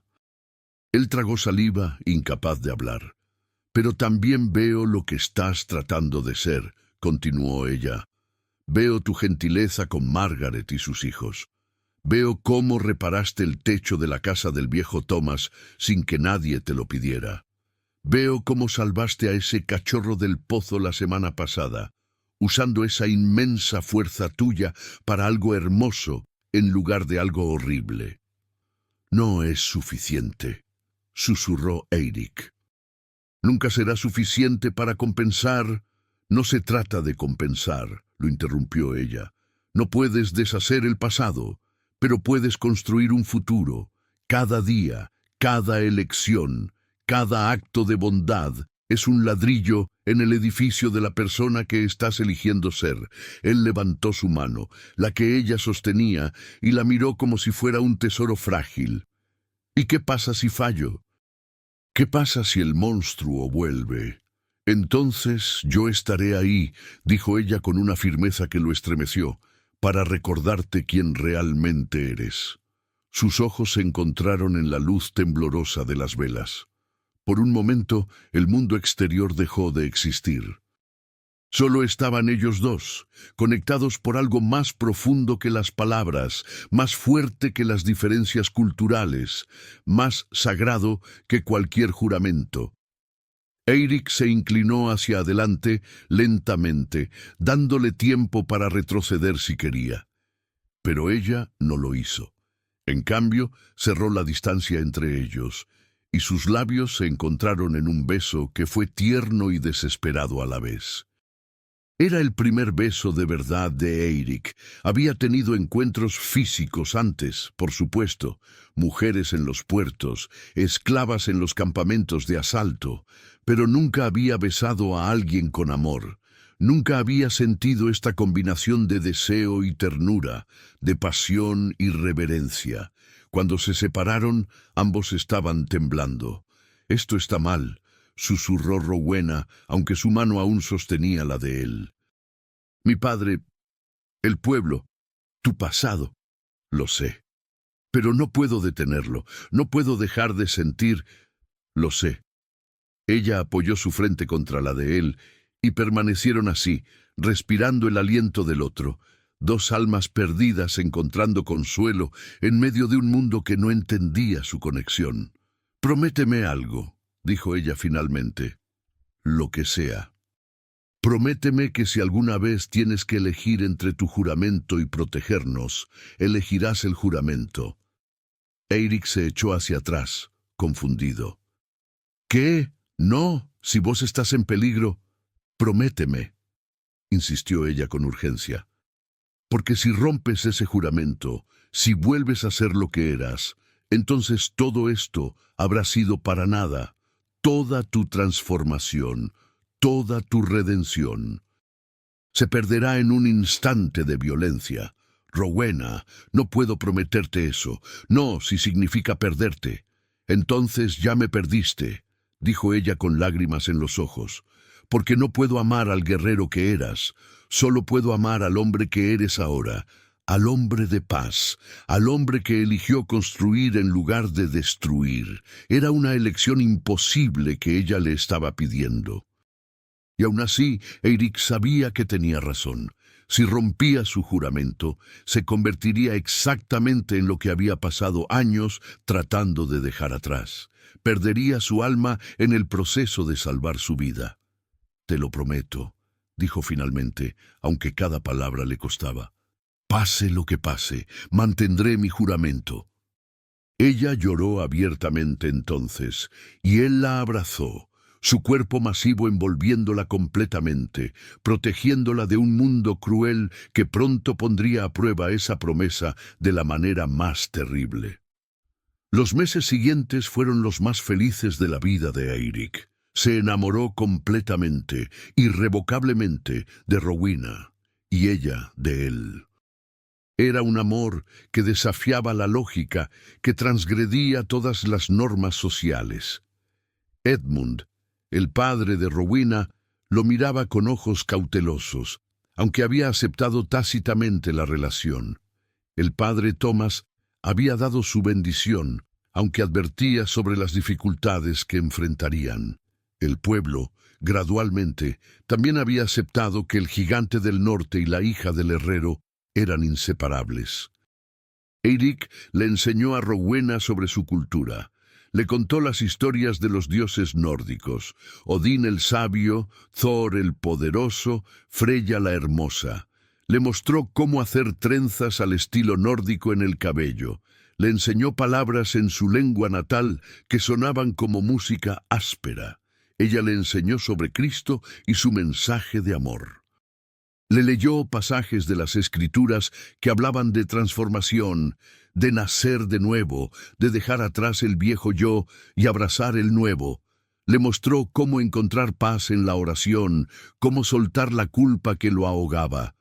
Él tragó saliva, incapaz de hablar. «Pero también veo lo que estás tratando de ser», continuó ella. «Veo tu gentileza con Margaret y sus hijos. Veo cómo reparaste el techo de la casa del viejo Thomas sin que nadie te lo pidiera. Veo cómo salvaste a ese cachorro del pozo la semana pasada, usando esa inmensa fuerza tuya para algo hermoso en lugar de algo horrible». «No es suficiente», susurró Eirik. «Nunca será suficiente para compensar». «No se trata de compensar», lo interrumpió ella. «No puedes deshacer el pasado, pero puedes construir un futuro. Cada día, cada elección, cada acto de bondad es un ladrillo en el edificio de la persona que estás eligiendo ser». Él levantó su mano, la que ella sostenía, y la miró como si fuera un tesoro frágil. «¿Y qué pasa si fallo? ¿Qué pasa si el monstruo vuelve? Entonces yo estaré ahí», dijo ella con una firmeza que lo estremeció, «para recordarte quién realmente eres». Sus ojos se encontraron en la luz temblorosa de las velas. Por un momento, el mundo exterior dejó de existir. Solo estaban ellos dos, conectados por algo más profundo que las palabras, más fuerte que las diferencias culturales, más sagrado que cualquier juramento. Eirik se inclinó hacia adelante lentamente, dándole tiempo para retroceder si quería. Pero ella no lo hizo. En cambio, cerró la distancia entre ellos, y sus labios se encontraron en un beso que fue tierno y desesperado a la vez. Era el primer beso de verdad de Eirik. Había tenido encuentros físicos antes, por supuesto, mujeres en los puertos, esclavas en los campamentos de asalto, pero nunca había besado a alguien con amor. Nunca había sentido esta combinación de deseo y ternura, de pasión y reverencia. Cuando se separaron, ambos estaban temblando. «Esto está mal», susurró Rowena, aunque su mano aún sostenía la de él. «Mi padre, el pueblo, tu pasado, lo sé. Pero no puedo detenerlo, no puedo dejar de sentir, lo sé». Ella apoyó su frente contra la de él, y permanecieron así, respirando el aliento del otro, dos almas perdidas encontrando consuelo en medio de un mundo que no entendía su conexión. «Prométeme algo», dijo ella finalmente. «Lo que sea. Prométeme que si alguna vez tienes que elegir entre tu juramento y protegernos, elegirás el juramento». Eirik se echó hacia atrás, confundido. «¿Qué? No, si vos estás en peligro. Prométeme», insistió ella con urgencia. «Porque si rompes ese juramento, si vuelves a ser lo que eras, entonces todo esto habrá sido para nada. Toda tu transformación, toda tu redención se perderá en un instante de violencia. Rowena, no puedo prometerte eso. No, si significa perderte. Entonces ya me perdiste», dijo ella con lágrimas en los ojos, «porque no puedo amar al guerrero que eras. Solo puedo amar al hombre que eres ahora, al hombre de paz, al hombre que eligió construir en lugar de destruir». Era una elección imposible que ella le estaba pidiendo. Y aún así, Eirik sabía que tenía razón. Si rompía su juramento, se convertiría exactamente en lo que había pasado años tratando de dejar atrás. Perdería su alma en el proceso de salvar su vida. «Te lo prometo», dijo finalmente, aunque cada palabra le costaba. «Pase lo que pase, mantendré mi juramento». Ella lloró abiertamente entonces, y él la abrazó, su cuerpo masivo envolviéndola completamente, protegiéndola de un mundo cruel que pronto pondría a prueba esa promesa de la manera más terrible. Los meses siguientes fueron los más felices de la vida de Eirik. Se enamoró completamente, irrevocablemente, de Rowena, y ella de él. Era un amor que desafiaba la lógica, que transgredía todas las normas sociales. Edmund, el padre de Rowena, lo miraba con ojos cautelosos, aunque había aceptado tácitamente la relación. El padre Thomas había dado su bendición, aunque advertía sobre las dificultades que enfrentarían. El pueblo, gradualmente, también había aceptado que el gigante del norte y la hija del herrero eran inseparables. Eirik le enseñó a Rowena sobre su cultura. Le contó las historias de los dioses nórdicos: Odín el sabio, Thor el poderoso, Freya la hermosa. Le mostró cómo hacer trenzas al estilo nórdico en el cabello. Le enseñó palabras en su lengua natal que sonaban como música áspera. Ella le enseñó sobre Cristo y su mensaje de amor. Le leyó pasajes de las Escrituras que hablaban de transformación, de nacer de nuevo, de dejar atrás el viejo yo y abrazar el nuevo. Le mostró cómo encontrar paz en la oración, cómo soltar la culpa que lo ahogaba.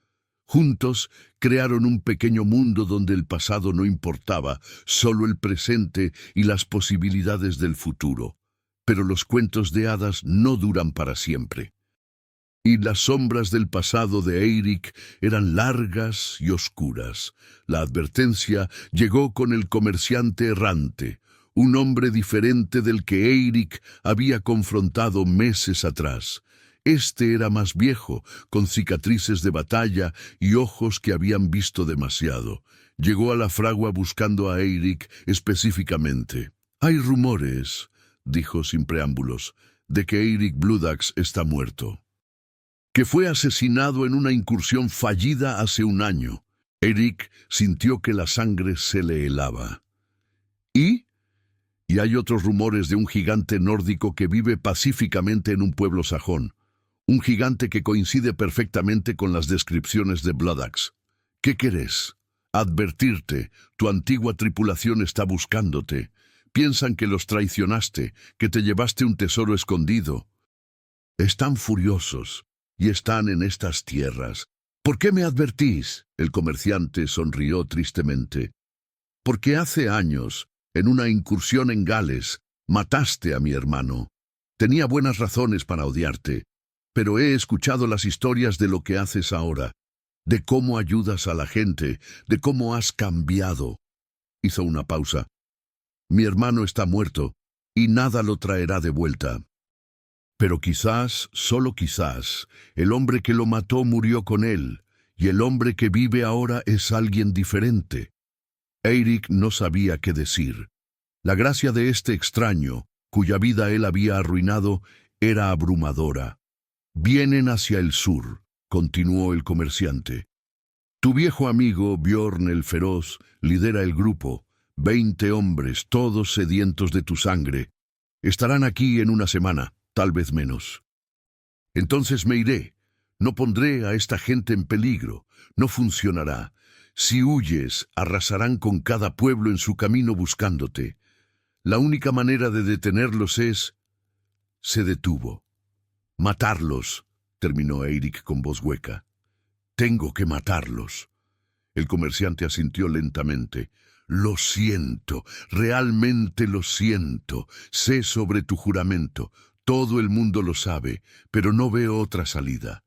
Juntos crearon un pequeño mundo donde el pasado no importaba, solo el presente y las posibilidades del futuro. Pero los cuentos de hadas no duran para siempre. Y las sombras del pasado de Eirik eran largas y oscuras. La advertencia llegó con el comerciante errante, un hombre diferente del que Eirik había confrontado meses atrás. Este era más viejo, con cicatrices de batalla y ojos que habían visto demasiado. Llegó a la fragua buscando a Eirik específicamente. «Hay rumores», dijo sin preámbulos, «de que Eirik Bloodaxe está muerto. Que fue asesinado en una incursión fallida hace un año». Eirik sintió que la sangre se le helaba. ¿Y? Y hay otros rumores de un gigante nórdico que vive pacíficamente en un pueblo sajón. Un gigante que coincide perfectamente con las descripciones de Bloodaxe. ¿Qué querés? Advertirte, tu antigua tripulación está buscándote. Piensan que los traicionaste, que te llevaste un tesoro escondido. Están furiosos y están en estas tierras. ¿Por qué me advertís? El comerciante sonrió tristemente. Porque hace años, en una incursión en Gales, mataste a mi hermano. Tenía buenas razones para odiarte, pero he escuchado las historias de lo que haces ahora, de cómo ayudas a la gente, de cómo has cambiado. Hizo una pausa. Mi hermano está muerto, y nada lo traerá de vuelta. Pero quizás, solo quizás, el hombre que lo mató murió con él, y el hombre que vive ahora es alguien diferente. Eirik no sabía qué decir. La gracia de este extraño, cuya vida él había arruinado, era abrumadora. «Vienen hacia el sur», continuó el comerciante. «Tu viejo amigo, Bjorn el Feroz, lidera el grupo. 20 hombres, todos sedientos de tu sangre. Estarán aquí en una semana, tal vez menos. Entonces me iré. No pondré a esta gente en peligro. No funcionará. Si huyes, arrasarán con cada pueblo en su camino buscándote. La única manera de detenerlos es...» Se detuvo. «Matarlos», terminó Eirik con voz hueca. «Tengo que matarlos». El comerciante asintió lentamente. «Lo siento, realmente lo siento. Sé sobre tu juramento. Todo el mundo lo sabe, pero no veo otra salida».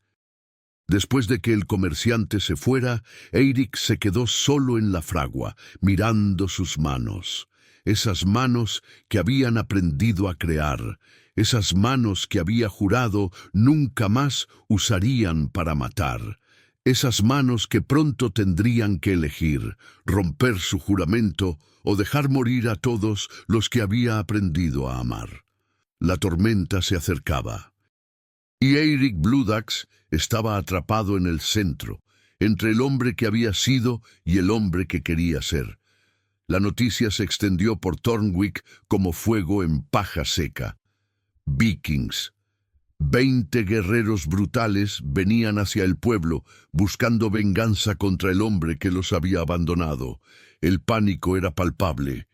Después de que el comerciante se fuera, Eirik se quedó solo en la fragua, mirando sus manos. Esas manos que habían aprendido a crear, esas manos que había jurado nunca más usarían para matar. Esas manos que pronto tendrían que elegir, romper su juramento o dejar morir a todos los que había aprendido a amar. La tormenta se acercaba. Y Eirik Bloodaxe estaba atrapado en el centro, entre el hombre que había sido y el hombre que quería ser. La noticia se extendió por Thornwick como fuego en paja seca. Vikings. 20 guerreros brutales venían hacia el pueblo, buscando venganza contra el hombre que los había abandonado. El pánico era palpable.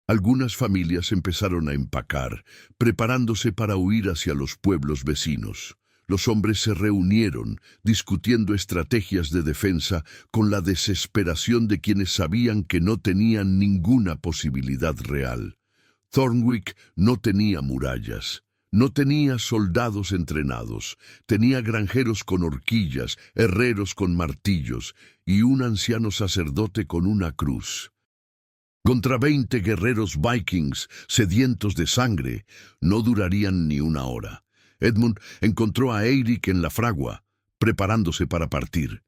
Algunas familias empezaron a empacar, preparándose para huir hacia los pueblos vecinos. Los hombres se reunieron, discutiendo estrategias de defensa con la desesperación de quienes sabían que no tenían ninguna posibilidad real. Thornwick no tenía murallas. No tenía soldados entrenados, tenía granjeros con horquillas, herreros con martillos y un anciano sacerdote con una cruz. Contra 20 guerreros vikings sedientos de sangre, no durarían ni una hora. Edmund encontró a Eirik en la fragua, preparándose para partir.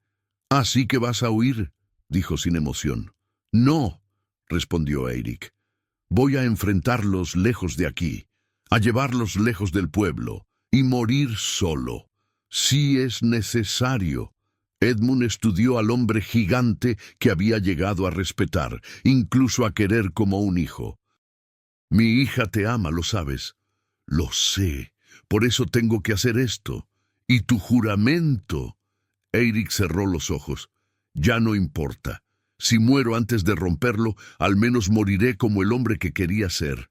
«¿Así que vas a huir?», dijo sin emoción. «No», respondió Eirik. «Voy a enfrentarlos lejos de aquí, a llevarlos lejos del pueblo, y morir solo, si es necesario». Edmund estudió al hombre gigante que había llegado a respetar, incluso a querer como un hijo. «Mi hija te ama, lo sabes». «Lo sé, por eso tengo que hacer esto. ¿Y tu juramento?» Eirik cerró los ojos. «Ya no importa. Si muero antes de romperlo, al menos moriré como el hombre que quería ser».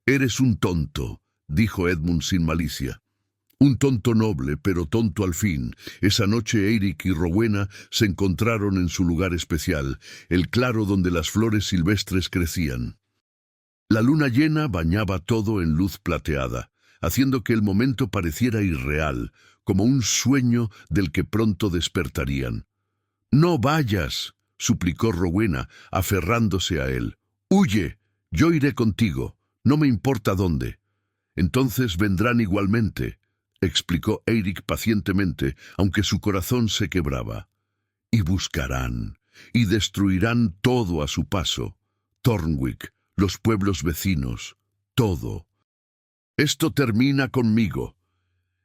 «Eres un tonto», dijo Edmund sin malicia. Un tonto noble, pero tonto al fin. Esa noche Eirik y Rowena se encontraron en su lugar especial, el claro donde las flores silvestres crecían. La luna llena bañaba todo en luz plateada, haciendo que el momento pareciera irreal, como un sueño del que pronto despertarían. «No vayas», suplicó Rowena, aferrándose a él. «Huye, yo iré contigo, no me importa dónde». «Entonces vendrán igualmente». explicó Eirik pacientemente, aunque su corazón se quebraba. Y buscarán, y destruirán todo a su paso. Thornwick, los pueblos vecinos, todo. Esto termina conmigo.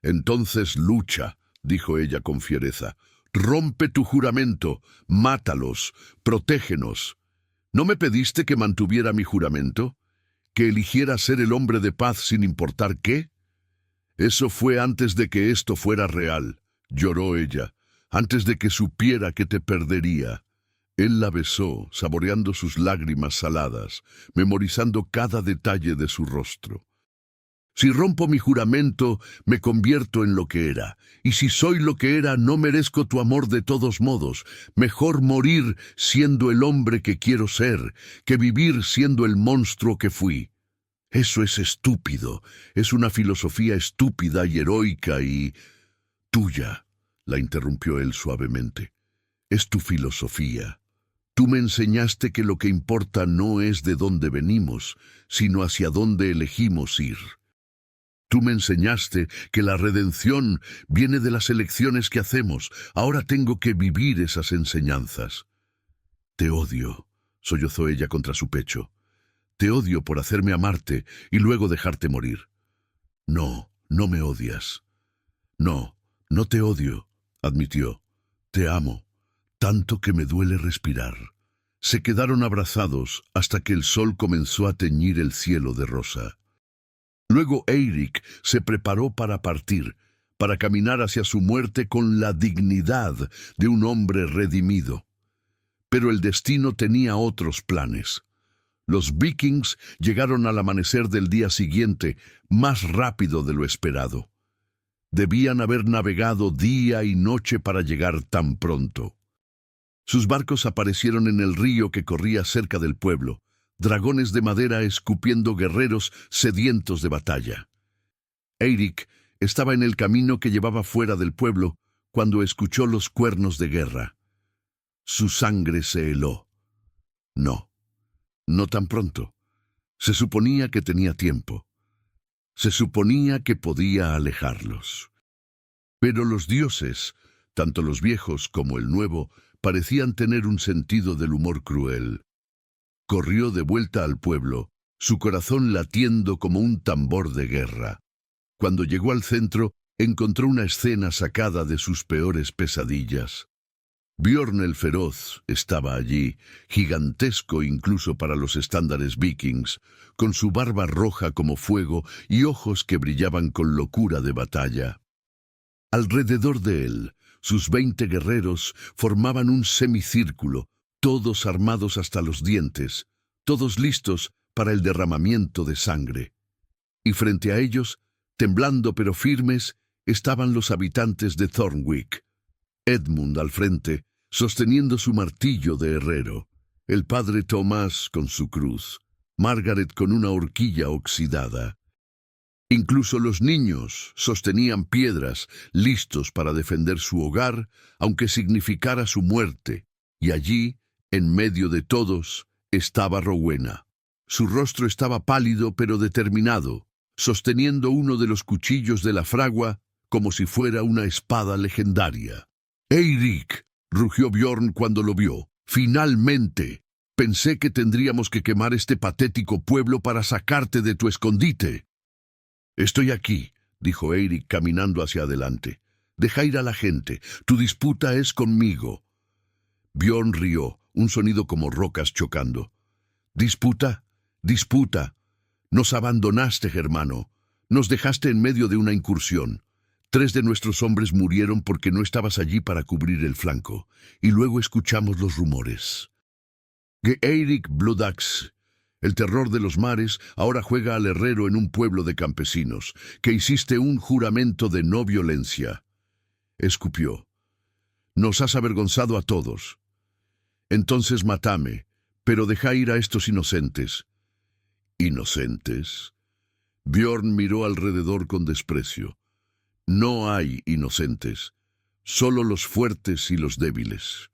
Entonces lucha, dijo ella con fiereza. Rompe tu juramento, mátalos, protégenos. ¿No me pediste que mantuviera mi juramento? ¿Que eligiera ser el hombre de paz sin importar qué? Eso fue antes de que esto fuera real, lloró ella, antes de que supiera que te perdería. Él la besó, saboreando sus lágrimas saladas, memorizando cada detalle de su rostro. Si rompo mi juramento, me convierto en lo que era. Y si soy lo que era, no merezco tu amor de todos modos. Mejor morir siendo el hombre que quiero ser, que vivir siendo el monstruo que fui. Eso es estúpido. Es una filosofía estúpida y heroica y... tuya, la interrumpió él suavemente. Es tu filosofía. Tú me enseñaste que lo que importa no es de dónde venimos, sino hacia dónde elegimos ir. Tú me enseñaste que la redención viene de las elecciones que hacemos. Ahora tengo que vivir esas enseñanzas. Te odio, sollozó ella contra su pecho. Te odio por hacerme amarte y luego dejarte morir. No, no me odias. No, no te odio, admitió. Te amo, tanto que me duele respirar. Se quedaron abrazados hasta que el sol comenzó a teñir el cielo de rosa. Luego Eirik se preparó para partir, para caminar hacia su muerte con la dignidad de un hombre redimido. Pero el destino tenía otros planes. Los vikings llegaron al amanecer del día siguiente, más rápido de lo esperado. Debían haber navegado día y noche para llegar tan pronto. Sus barcos aparecieron en el río que corría cerca del pueblo, dragones de madera escupiendo guerreros sedientos de batalla. Eirik estaba en el camino que llevaba fuera del pueblo cuando escuchó los cuernos de guerra. Su sangre se heló. No, no tan pronto. Se suponía que tenía tiempo. Se suponía que podía alejarlos. Pero los dioses, tanto los viejos como el nuevo, parecían tener un sentido del humor cruel. Corrió de vuelta al pueblo, su corazón latiendo como un tambor de guerra. Cuando llegó al centro, encontró una escena sacada de sus peores pesadillas. Bjorn el feroz estaba allí, gigantesco incluso para los estándares vikings, con su barba roja como fuego y ojos que brillaban con locura de batalla. Alrededor de él, sus 20 guerreros formaban un semicírculo, todos armados hasta los dientes, todos listos para el derramamiento de sangre. Y frente a ellos, temblando pero firmes, estaban los habitantes de Thornwick. Edmund al frente, sosteniendo su martillo de herrero, el padre Tomás con su cruz, Margaret con una horquilla oxidada. Incluso los niños sostenían piedras, listos para defender su hogar, aunque significara su muerte, y allí, en medio de todos, estaba Rowena. Su rostro estaba pálido pero determinado, sosteniendo uno de los cuchillos de la fragua como si fuera una espada legendaria. «Eirik», rugió Bjorn cuando lo vio. «Finalmente. Pensé que tendríamos que quemar este patético pueblo para sacarte de tu escondite». «Estoy aquí», dijo Eirik caminando hacia adelante. «Deja ir a la gente. Tu disputa es conmigo». Bjorn rió, un sonido como rocas chocando. «¿Disputa? Disputa. Nos abandonaste, hermano. Nos dejaste en medio de una incursión. 3 de nuestros hombres murieron porque no estabas allí para cubrir el flanco. Y luego escuchamos los rumores. Que Eirik Bloodaxe, el terror de los mares, ahora juega al herrero en un pueblo de campesinos. Que hiciste un juramento de no violencia». Escupió. «Nos has avergonzado a todos. Entonces matame, pero deja ir a estos inocentes». «¿Inocentes?» Bjorn miró alrededor con desprecio. «No hay inocentes, solo los fuertes y los débiles».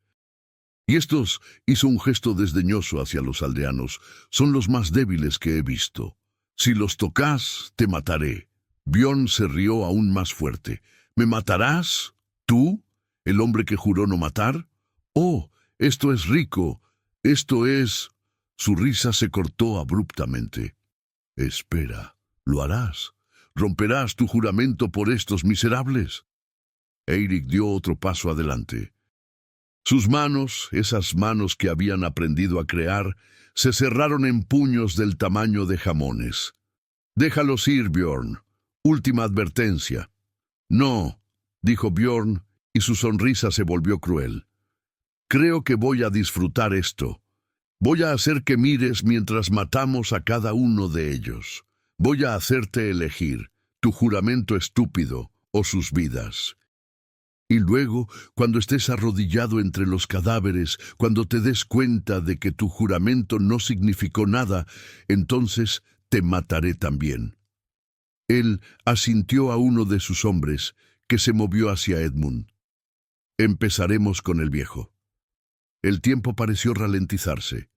Y estos, hizo un gesto desdeñoso hacia los aldeanos, son los más débiles que he visto. Si los tocas, te mataré. Bjorn se rió aún más fuerte. ¿Me matarás? ¿Tú? ¿El hombre que juró no matar? Oh, esto es rico. Esto es... Su risa se cortó abruptamente. Espera, ¿lo harás? ¿Romperás tu juramento por estos miserables? Eirik dio otro paso adelante. Sus manos, esas manos que habían aprendido a crear, se cerraron en puños del tamaño de jamones. Déjalos ir, Bjorn. Última advertencia. No, dijo Bjorn, y su sonrisa se volvió cruel. Creo que voy a disfrutar esto. Voy a hacer que mires mientras matamos a cada uno de ellos. Voy a hacerte elegir tu juramento estúpido o sus vidas. Y luego, cuando estés arrodillado entre los cadáveres, cuando te des cuenta de que tu juramento no significó nada, entonces te mataré también. Él asintió a uno de sus hombres, que se movió hacia Edmund. Empezaremos con el viejo. El tiempo pareció ralentizarse.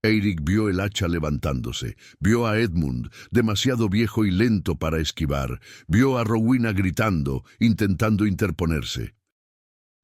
Eirik vio el hacha levantándose, vio a Edmund, demasiado viejo y lento para esquivar, vio a Rowena gritando, intentando interponerse.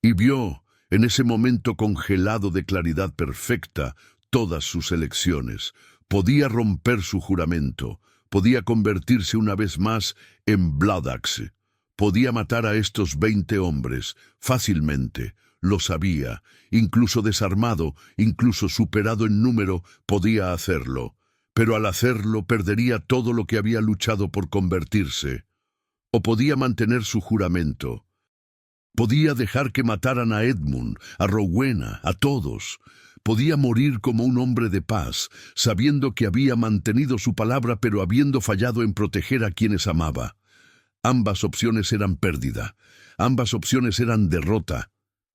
Y vio, en ese momento congelado de claridad perfecta, todas sus elecciones. Podía romper su juramento, podía convertirse una vez más en Bloodaxe. Podía matar a estos 20 hombres, fácilmente. Lo sabía, incluso desarmado, incluso superado en número, podía hacerlo. Pero al hacerlo perdería todo lo que había luchado por convertirse. O podía mantener su juramento. Podía dejar que mataran a Edmund, a Rowena, a todos. Podía morir como un hombre de paz, sabiendo que había mantenido su palabra pero habiendo fallado en proteger a quienes amaba. Ambas opciones eran pérdida. Ambas opciones eran derrota.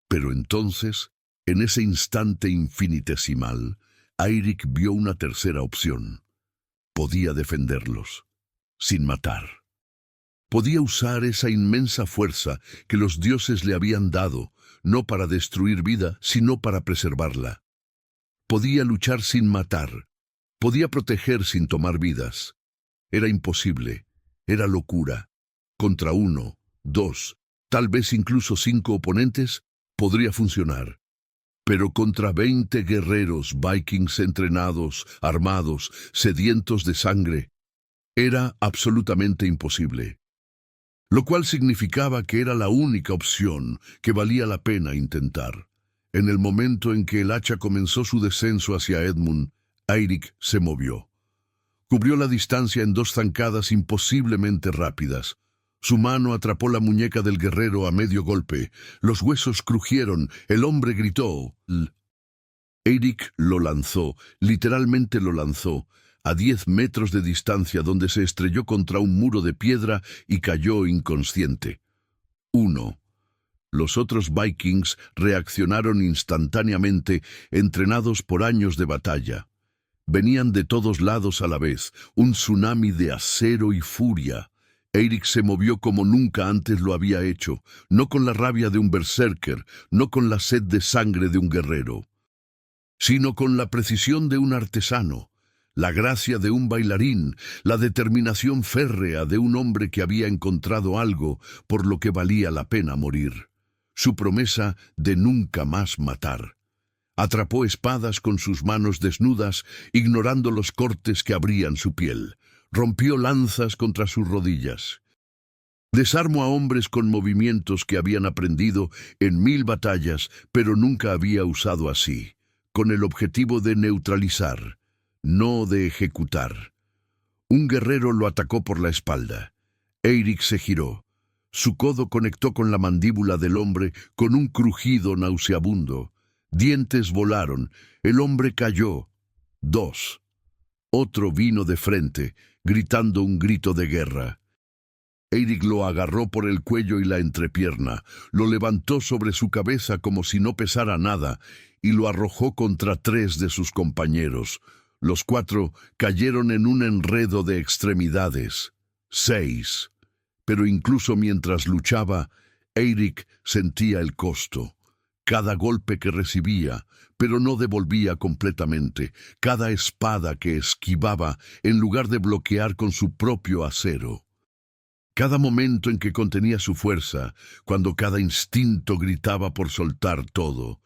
Pero entonces, en ese instante infinitesimal, Eirik vio una tercera opción. Podía defenderlos, sin matar. Podía usar esa inmensa fuerza que los dioses le habían dado, no para destruir vida, sino para preservarla. Podía luchar sin matar. Podía proteger sin tomar vidas. Era imposible. Era locura. Contra 1, 2, tal vez incluso 5 oponentes, podría funcionar. Pero contra 20 guerreros vikings entrenados, armados, sedientos de sangre, era absolutamente imposible. Lo cual significaba que era la única opción que valía la pena intentar. En el momento en que el hacha comenzó su descenso hacia Edmund, Eirik se movió. Cubrió la distancia en 2 zancadas imposiblemente rápidas. Su mano atrapó la muñeca del guerrero a medio golpe. Los huesos crujieron. El hombre gritó. Eirik lo lanzó, literalmente lo lanzó, a 10 metros de distancia donde se estrelló contra un muro de piedra y cayó inconsciente. 1. Los otros vikings reaccionaron instantáneamente, entrenados por años de batalla. Venían de todos lados a la vez, un tsunami de acero y furia. Eirik se movió como nunca antes lo había hecho, no con la rabia de un berserker, no con la sed de sangre de un guerrero, sino con la precisión de un artesano, la gracia de un bailarín, la determinación férrea de un hombre que había encontrado algo por lo que valía la pena morir, su promesa de nunca más matar. Atrapó espadas con sus manos desnudas, ignorando los cortes que abrían su piel. Rompió lanzas contra sus rodillas. Desarmó a hombres con movimientos que habían aprendido en 1000 batallas, pero nunca había usado así, con el objetivo de neutralizar, no de ejecutar. Un guerrero lo atacó por la espalda. Eirik se giró. Su codo conectó con la mandíbula del hombre con un crujido nauseabundo. Dientes volaron. El hombre cayó. 2. Otro vino de frente, gritando un grito de guerra. Eirik lo agarró por el cuello y la entrepierna, lo levantó sobre su cabeza como si no pesara nada y lo arrojó contra 3 de sus compañeros. Los 4 cayeron en un enredo de extremidades. 6. Pero incluso mientras luchaba, Eirik sentía el costo. Cada golpe que recibía, pero no devolvía completamente, cada espada que esquivaba en lugar de bloquear con su propio acero. Cada momento en que contenía su fuerza, cuando cada instinto gritaba por soltar todo.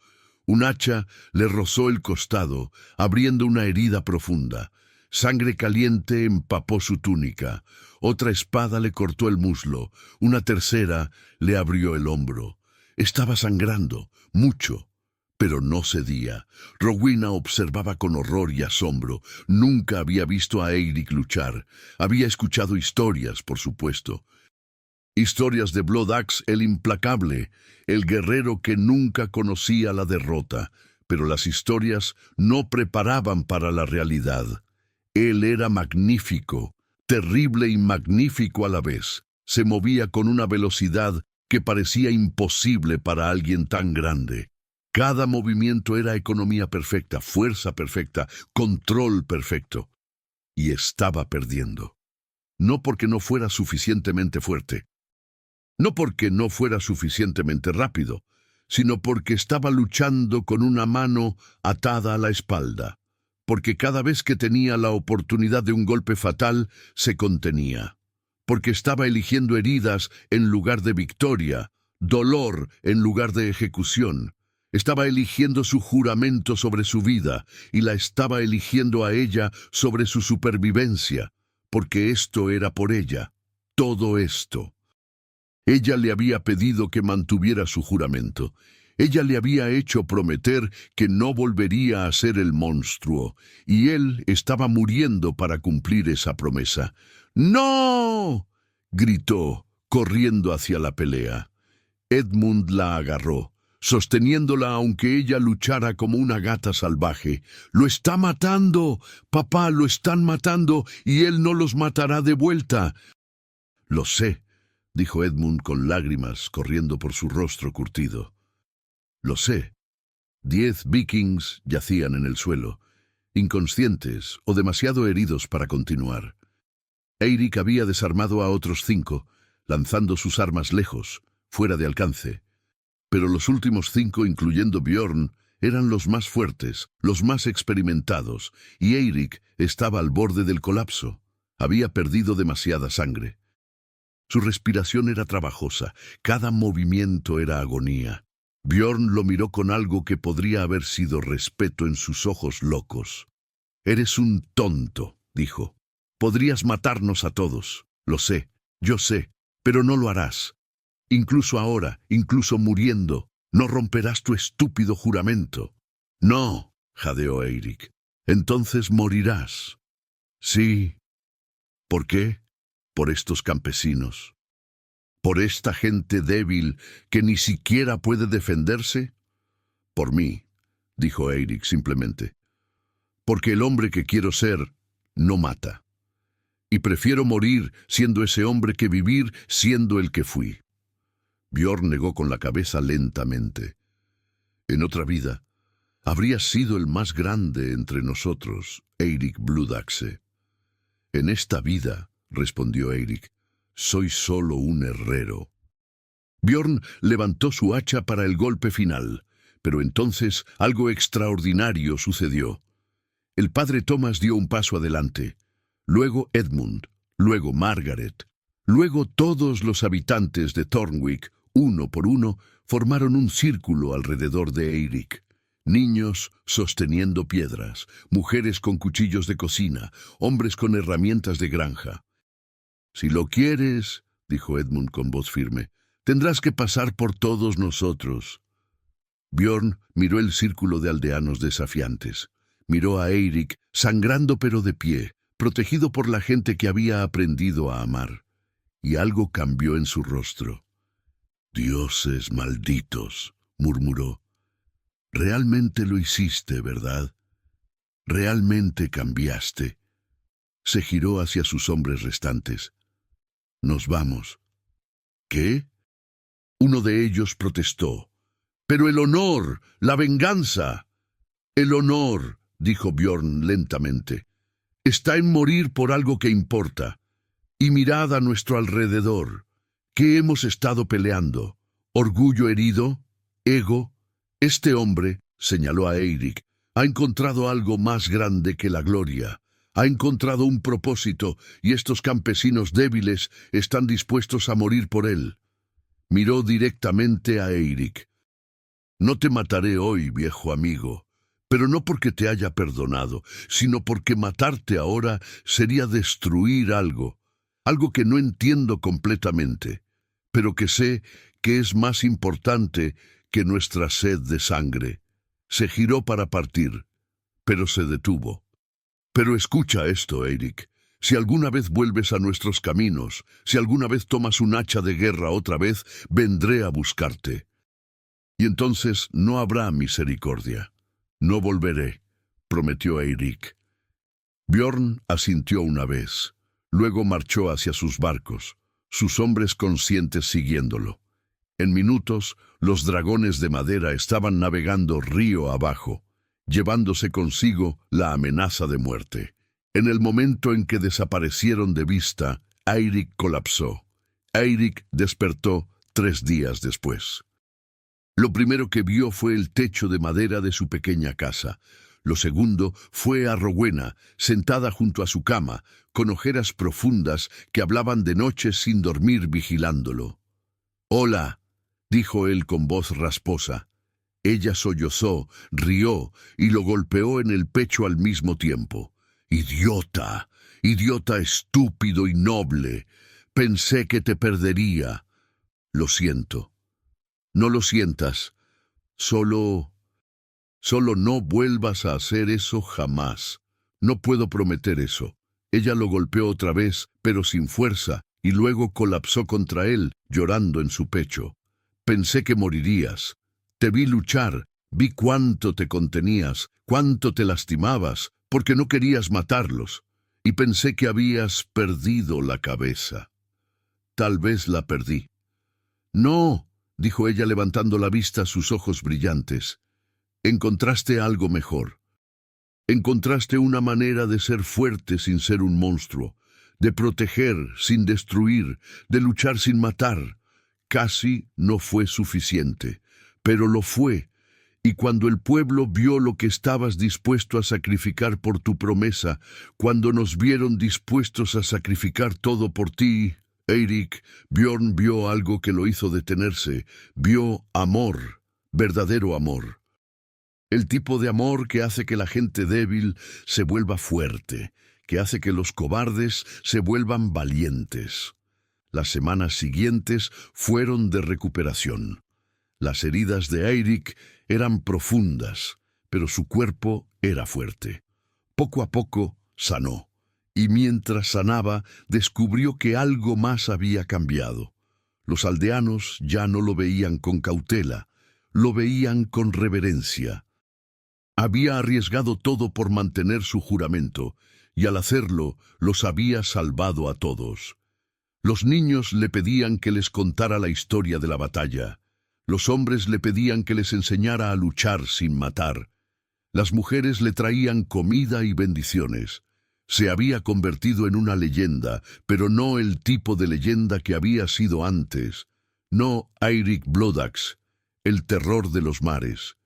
Un hacha le rozó el costado, abriendo una herida profunda. Sangre caliente empapó su túnica. Otra espada le cortó el muslo. Una tercera le abrió el hombro. Estaba sangrando, mucho, pero no cedía. Rowena observaba con horror y asombro. Nunca había visto a Eirik luchar. Había escuchado historias, por supuesto. Historias de Blood Axe el implacable, el guerrero que nunca conocía la derrota, pero las historias no preparaban para la realidad. Él era magnífico, terrible y magnífico a la vez. Se movía con una velocidad que parecía imposible para alguien tan grande. Cada movimiento era economía perfecta, fuerza perfecta, control perfecto. Y estaba perdiendo. No porque no fuera suficientemente fuerte. No porque no fuera suficientemente rápido, sino porque estaba luchando con una mano atada a la espalda, porque cada vez que tenía la oportunidad de un golpe fatal, se contenía, porque estaba eligiendo heridas en lugar de victoria, dolor en lugar de ejecución. Estaba eligiendo su juramento sobre su vida y la estaba eligiendo a ella sobre su supervivencia, porque esto era por ella, todo esto. Ella le había pedido que mantuviera su juramento. Ella le había hecho prometer que no volvería a ser el monstruo, y él estaba muriendo para cumplir esa promesa. ¡No!, gritó, corriendo hacia la pelea. Edmund la agarró, sosteniéndola aunque ella luchara como una gata salvaje. «¡Lo está matando! Papá, lo están matando, y él no los matará de vuelta». «Lo sé», dijo Edmund con lágrimas corriendo por su rostro curtido. «Lo sé». 10 vikings yacían en el suelo, inconscientes o demasiado heridos para continuar. Eirik había desarmado a otros 5, lanzando sus armas lejos, fuera de alcance. Pero los últimos 5, incluyendo Bjorn, eran los más fuertes, los más experimentados, y Eirik estaba al borde del colapso. Había perdido demasiada sangre. Su respiración era trabajosa, cada movimiento era agonía. Bjorn lo miró con algo que podría haber sido respeto en sus ojos locos. «Eres un tonto», dijo. «Podrías matarnos a todos. Lo sé, yo sé, pero no lo harás. Incluso ahora, incluso muriendo, no romperás tu estúpido juramento». «No», jadeó Eirik. «Entonces morirás». «Sí». «¿Por qué?» «Por estos campesinos. ¿Por esta gente débil que ni siquiera puede defenderse?» «Por mí», dijo Eirik simplemente. «Porque el hombre que quiero ser no mata. Y prefiero morir siendo ese hombre que vivir siendo el que fui». Bjorn negó con la cabeza lentamente. «En otra vida, habrías sido el más grande entre nosotros, Eirik Blood Axe. En esta vida», respondió Eirik, «soy solo un herrero». Bjorn levantó su hacha para el golpe final, pero entonces algo extraordinario sucedió. El padre Thomas dio un paso adelante, luego Edmund, luego Margaret, luego todos los habitantes de Thornwick, uno por uno, formaron un círculo alrededor de Eirik. Niños sosteniendo piedras, mujeres con cuchillos de cocina, hombres con herramientas de granja. «Si lo quieres», dijo Edmund con voz firme, «tendrás que pasar por todos nosotros». Bjorn miró el círculo de aldeanos desafiantes. Miró a Eirik, sangrando pero de pie, protegido por la gente que había aprendido a amar. Y algo cambió en su rostro. «Dioses malditos», murmuró. «Realmente lo hiciste, ¿verdad? Realmente cambiaste». Se giró hacia sus hombres restantes. «Nos vamos». «¿Qué?». Uno de ellos protestó. «¡Pero el honor! ¡La venganza!». «El honor», dijo Bjorn lentamente, «está en morir por algo que importa. Y mirad a nuestro alrededor. ¿Qué hemos estado peleando? ¿Orgullo herido? ¿Ego? Este hombre», señaló a Eirik, «ha encontrado algo más grande que la gloria, Ha encontrado un propósito y estos campesinos débiles están dispuestos a morir por él. Miró directamente a Eirik. No te mataré hoy, viejo amigo, pero no porque te haya perdonado, sino porque matarte ahora sería destruir algo que no entiendo completamente, pero que sé que es más importante que nuestra sed de sangre. Se giró para partir, pero se detuvo. Pero escucha esto, Eirik. Si alguna vez vuelves a nuestros caminos, si alguna vez tomas un hacha de guerra otra vez, vendré a buscarte. Y entonces no habrá misericordia. No volveré, prometió Eirik. Bjorn asintió una vez. Luego marchó hacia sus barcos, sus hombres conscientes siguiéndolo. En minutos, los dragones de madera estaban navegando río abajo, llevándose consigo la amenaza de muerte. En el momento en que desaparecieron de vista, Eirik colapsó. Eirik despertó 3 días después. Lo primero que vio fue el techo de madera de su pequeña casa. Lo segundo fue a Rowena, sentada junto a su cama, con ojeras profundas que hablaban de noche sin dormir vigilándolo. «Hola», dijo él con voz rasposa. Ella sollozó, rió y lo golpeó en el pecho al mismo tiempo. «Idiota, idiota estúpido y noble. Pensé que te perdería. Lo siento». «No lo sientas. Solo no vuelvas a hacer eso jamás. No puedo prometer eso». Ella lo golpeó otra vez, pero sin fuerza, y luego colapsó contra él, llorando en su pecho. «Pensé que morirías. Te vi luchar, vi cuánto te contenías, cuánto te lastimabas, porque no querías matarlos, y pensé que habías perdido la cabeza. Tal vez la perdí». «No», dijo ella levantando la vista, sus ojos brillantes. «Encontraste algo mejor. Encontraste una manera de ser fuerte sin ser un monstruo, de proteger sin destruir, de luchar sin matar. Casi no fue suficiente, pero lo fue. Y cuando el pueblo vio lo que estabas dispuesto a sacrificar por tu promesa, cuando nos vieron dispuestos a sacrificar todo por ti, Eirik, Bjorn vio algo que lo hizo detenerse. Vio amor, verdadero amor. El tipo de amor que hace que la gente débil se vuelva fuerte, que hace que los cobardes se vuelvan valientes. Las semanas siguientes fueron de recuperación. Las heridas de Eirik eran profundas, pero su cuerpo era fuerte. Poco a poco sanó, y mientras sanaba descubrió que algo más había cambiado. Los aldeanos ya no lo veían con cautela, lo veían con reverencia. Había arriesgado todo por mantener su juramento, y al hacerlo los había salvado a todos. Los niños le pedían que les contara la historia de la batalla. Los hombres le pedían que les enseñara a luchar sin matar. Las mujeres le traían comida y bendiciones. Se había convertido en una leyenda, pero no el tipo de leyenda que había sido antes. No Eirik Blodax, el terror de los mares,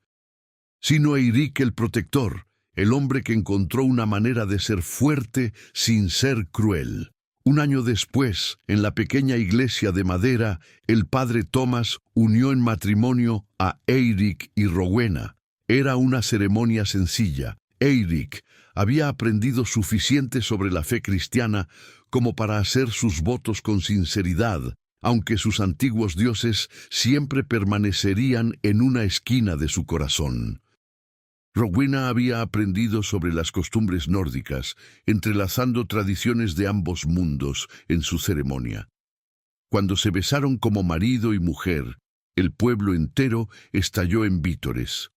sino Eirik el protector, el hombre que encontró una manera de ser fuerte sin ser cruel. 1 año después, en la pequeña iglesia de madera, el padre Thomas unió en matrimonio a Eirik y Rowena. Era una ceremonia sencilla. Eirik había aprendido suficiente sobre la fe cristiana como para hacer sus votos con sinceridad, aunque sus antiguos dioses siempre permanecerían en una esquina de su corazón. Rowena había aprendido sobre las costumbres nórdicas, entrelazando tradiciones de ambos mundos en su ceremonia. Cuando se besaron como marido y mujer, el pueblo entero estalló en vítores.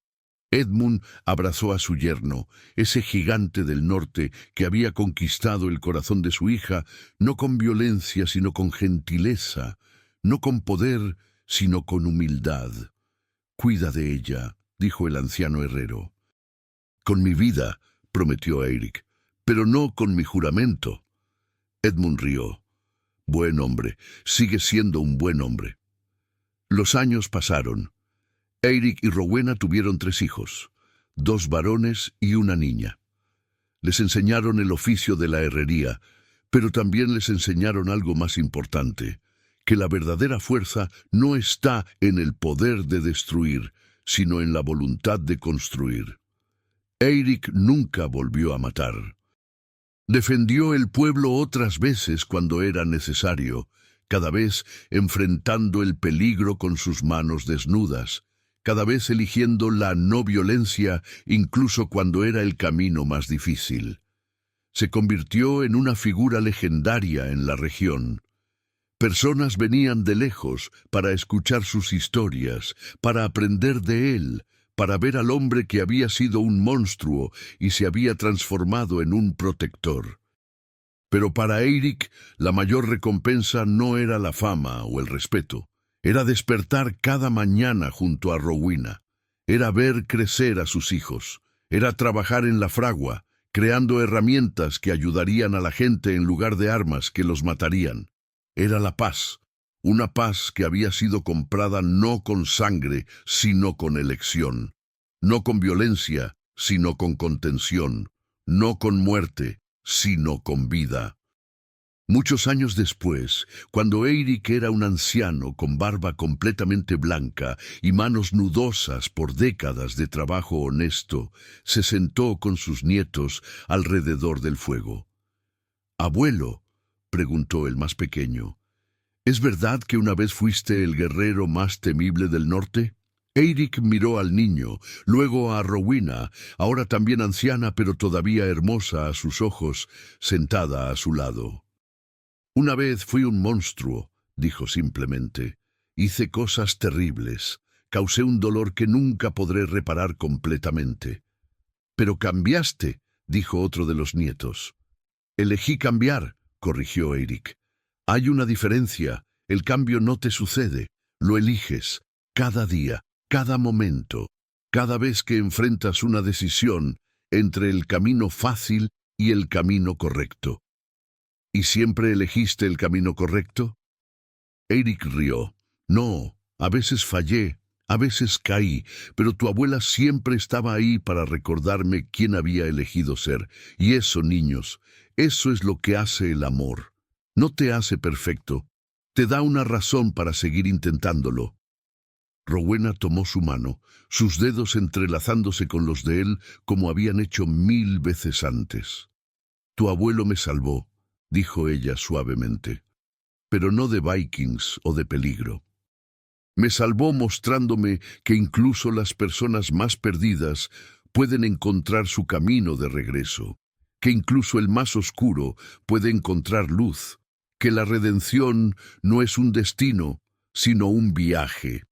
Edmund abrazó a su yerno, ese gigante del norte que había conquistado el corazón de su hija, no con violencia sino con gentileza, no con poder sino con humildad. «Cuida de ella», dijo el anciano herrero. «Con mi vida», prometió Eirik, «pero no con mi juramento». Edmund rió. «Buen hombre, sigue siendo un buen hombre». Los años pasaron. Eirik y Rowena tuvieron 3 hijos, 2 varones y una niña. Les enseñaron el oficio de la herrería, pero también les enseñaron algo más importante, que la verdadera fuerza no está en el poder de destruir, sino en la voluntad de construir. Eirik nunca volvió a matar. Defendió el pueblo otras veces cuando era necesario, cada vez enfrentando el peligro con sus manos desnudas, cada vez eligiendo la no violencia incluso cuando era el camino más difícil. Se convirtió en una figura legendaria en la región. Personas venían de lejos para escuchar sus historias, para aprender de él, para ver al hombre que había sido un monstruo y se había transformado en un protector. Pero para Eirik, la mayor recompensa no era la fama o el respeto. Era despertar cada mañana junto a Rowena. Era ver crecer a sus hijos. Era trabajar en la fragua, creando herramientas que ayudarían a la gente en lugar de armas que los matarían. Era la paz, una paz que había sido comprada no con sangre, sino con elección. No con violencia, sino con contención. No con muerte, sino con vida. Muchos años después, cuando Eirik era un anciano con barba completamente blanca y manos nudosas por décadas de trabajo honesto, se sentó con sus nietos alrededor del fuego. «Abuelo», preguntó el más pequeño, «¿es verdad que una vez fuiste el guerrero más temible del norte?» Eirik miró al niño, luego a Rowena, ahora también anciana pero todavía hermosa a sus ojos, sentada a su lado. «Una vez fui un monstruo», dijo simplemente. «Hice cosas terribles. Causé un dolor que nunca podré reparar completamente». «Pero cambiaste», dijo otro de los nietos. «Elegí cambiar», corrigió Eirik. «Hay una diferencia. El cambio no te sucede. Lo eliges. Cada día, cada momento, cada vez que enfrentas una decisión entre el camino fácil y el camino correcto». «¿Y siempre elegiste el camino correcto?» Eirik rió. «No, a veces fallé, a veces caí, pero tu abuela siempre estaba ahí para recordarme quién había elegido ser. Y eso, niños, eso es lo que hace el amor. No te hace perfecto, te da una razón para seguir intentándolo». Rowena tomó su mano, sus dedos entrelazándose con los de él como habían hecho 1000 veces antes. «Tu abuelo me salvó», dijo ella suavemente, «pero no de Vikings o de peligro. Me salvó mostrándome que incluso las personas más perdidas pueden encontrar su camino de regreso, que incluso el más oscuro puede encontrar luz, que la redención no es un destino, sino un viaje».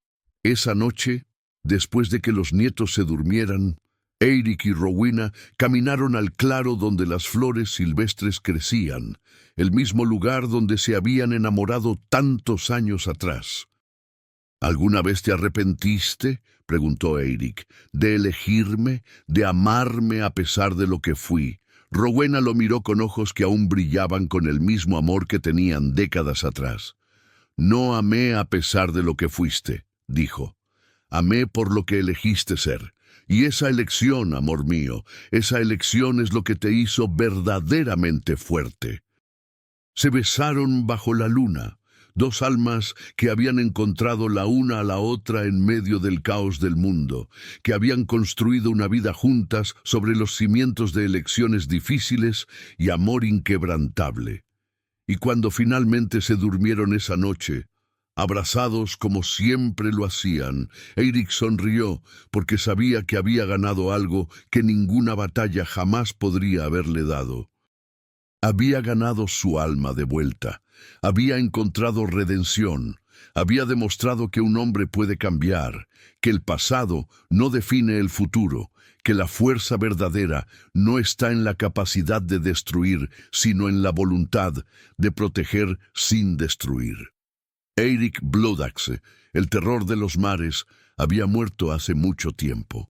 Esa noche, después de que los nietos se durmieran, Eirik y Rowena caminaron al claro donde las flores silvestres crecían, el mismo lugar donde se habían enamorado tantos años atrás. «¿Alguna vez te arrepentiste?», preguntó Eirik, «de elegirme, de amarme a pesar de lo que fui». Rowena lo miró con ojos que aún brillaban con el mismo amor que tenían décadas atrás. «No amé a pesar de lo que fuiste», dijo. «Amé por lo que elegiste ser. Y esa elección, amor mío, esa elección es lo que te hizo verdaderamente fuerte». Se besaron bajo la luna, dos almas que habían encontrado la una a la otra en medio del caos del mundo, que habían construido una vida juntas sobre los cimientos de elecciones difíciles y amor inquebrantable. Y cuando finalmente se durmieron esa noche, abrazados como siempre lo hacían, Eirik sonrió porque sabía que había ganado algo que ninguna batalla jamás podría haberle dado. Había ganado su alma de vuelta, había encontrado redención, había demostrado que un hombre puede cambiar, que el pasado no define el futuro, que la fuerza verdadera no está en la capacidad de destruir, sino en la voluntad de proteger sin destruir. Eirik Bloodaxe, el terror de los mares, había muerto hace mucho tiempo.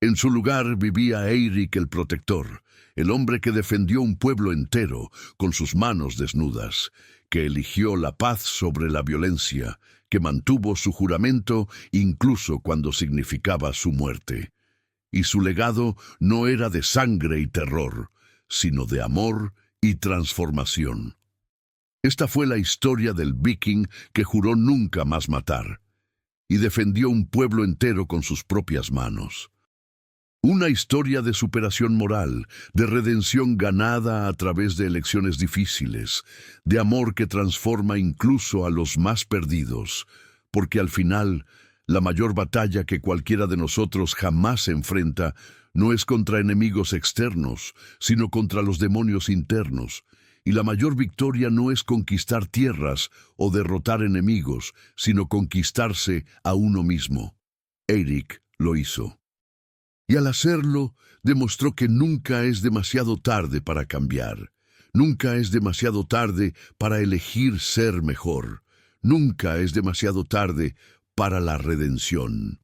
En su lugar vivía Eirik el Protector, el hombre que defendió un pueblo entero con sus manos desnudas, que eligió la paz sobre la violencia, que mantuvo su juramento incluso cuando significaba su muerte. y su legado no era de sangre y terror, sino de amor y transformación. Esta fue la historia del viking que juró nunca más matar, y defendió un pueblo entero con sus propias manos. Una historia de superación moral, de redención ganada a través de elecciones difíciles, de amor que transforma incluso a los más perdidos, porque al final, la mayor batalla que cualquiera de nosotros jamás enfrenta no es contra enemigos externos, sino contra los demonios internos, y la mayor victoria no es conquistar tierras o derrotar enemigos, sino conquistarse a uno mismo. Eirik lo hizo. Y al hacerlo, demostró que nunca es demasiado tarde para cambiar. Nunca es demasiado tarde para elegir ser mejor. Nunca es demasiado tarde para la redención.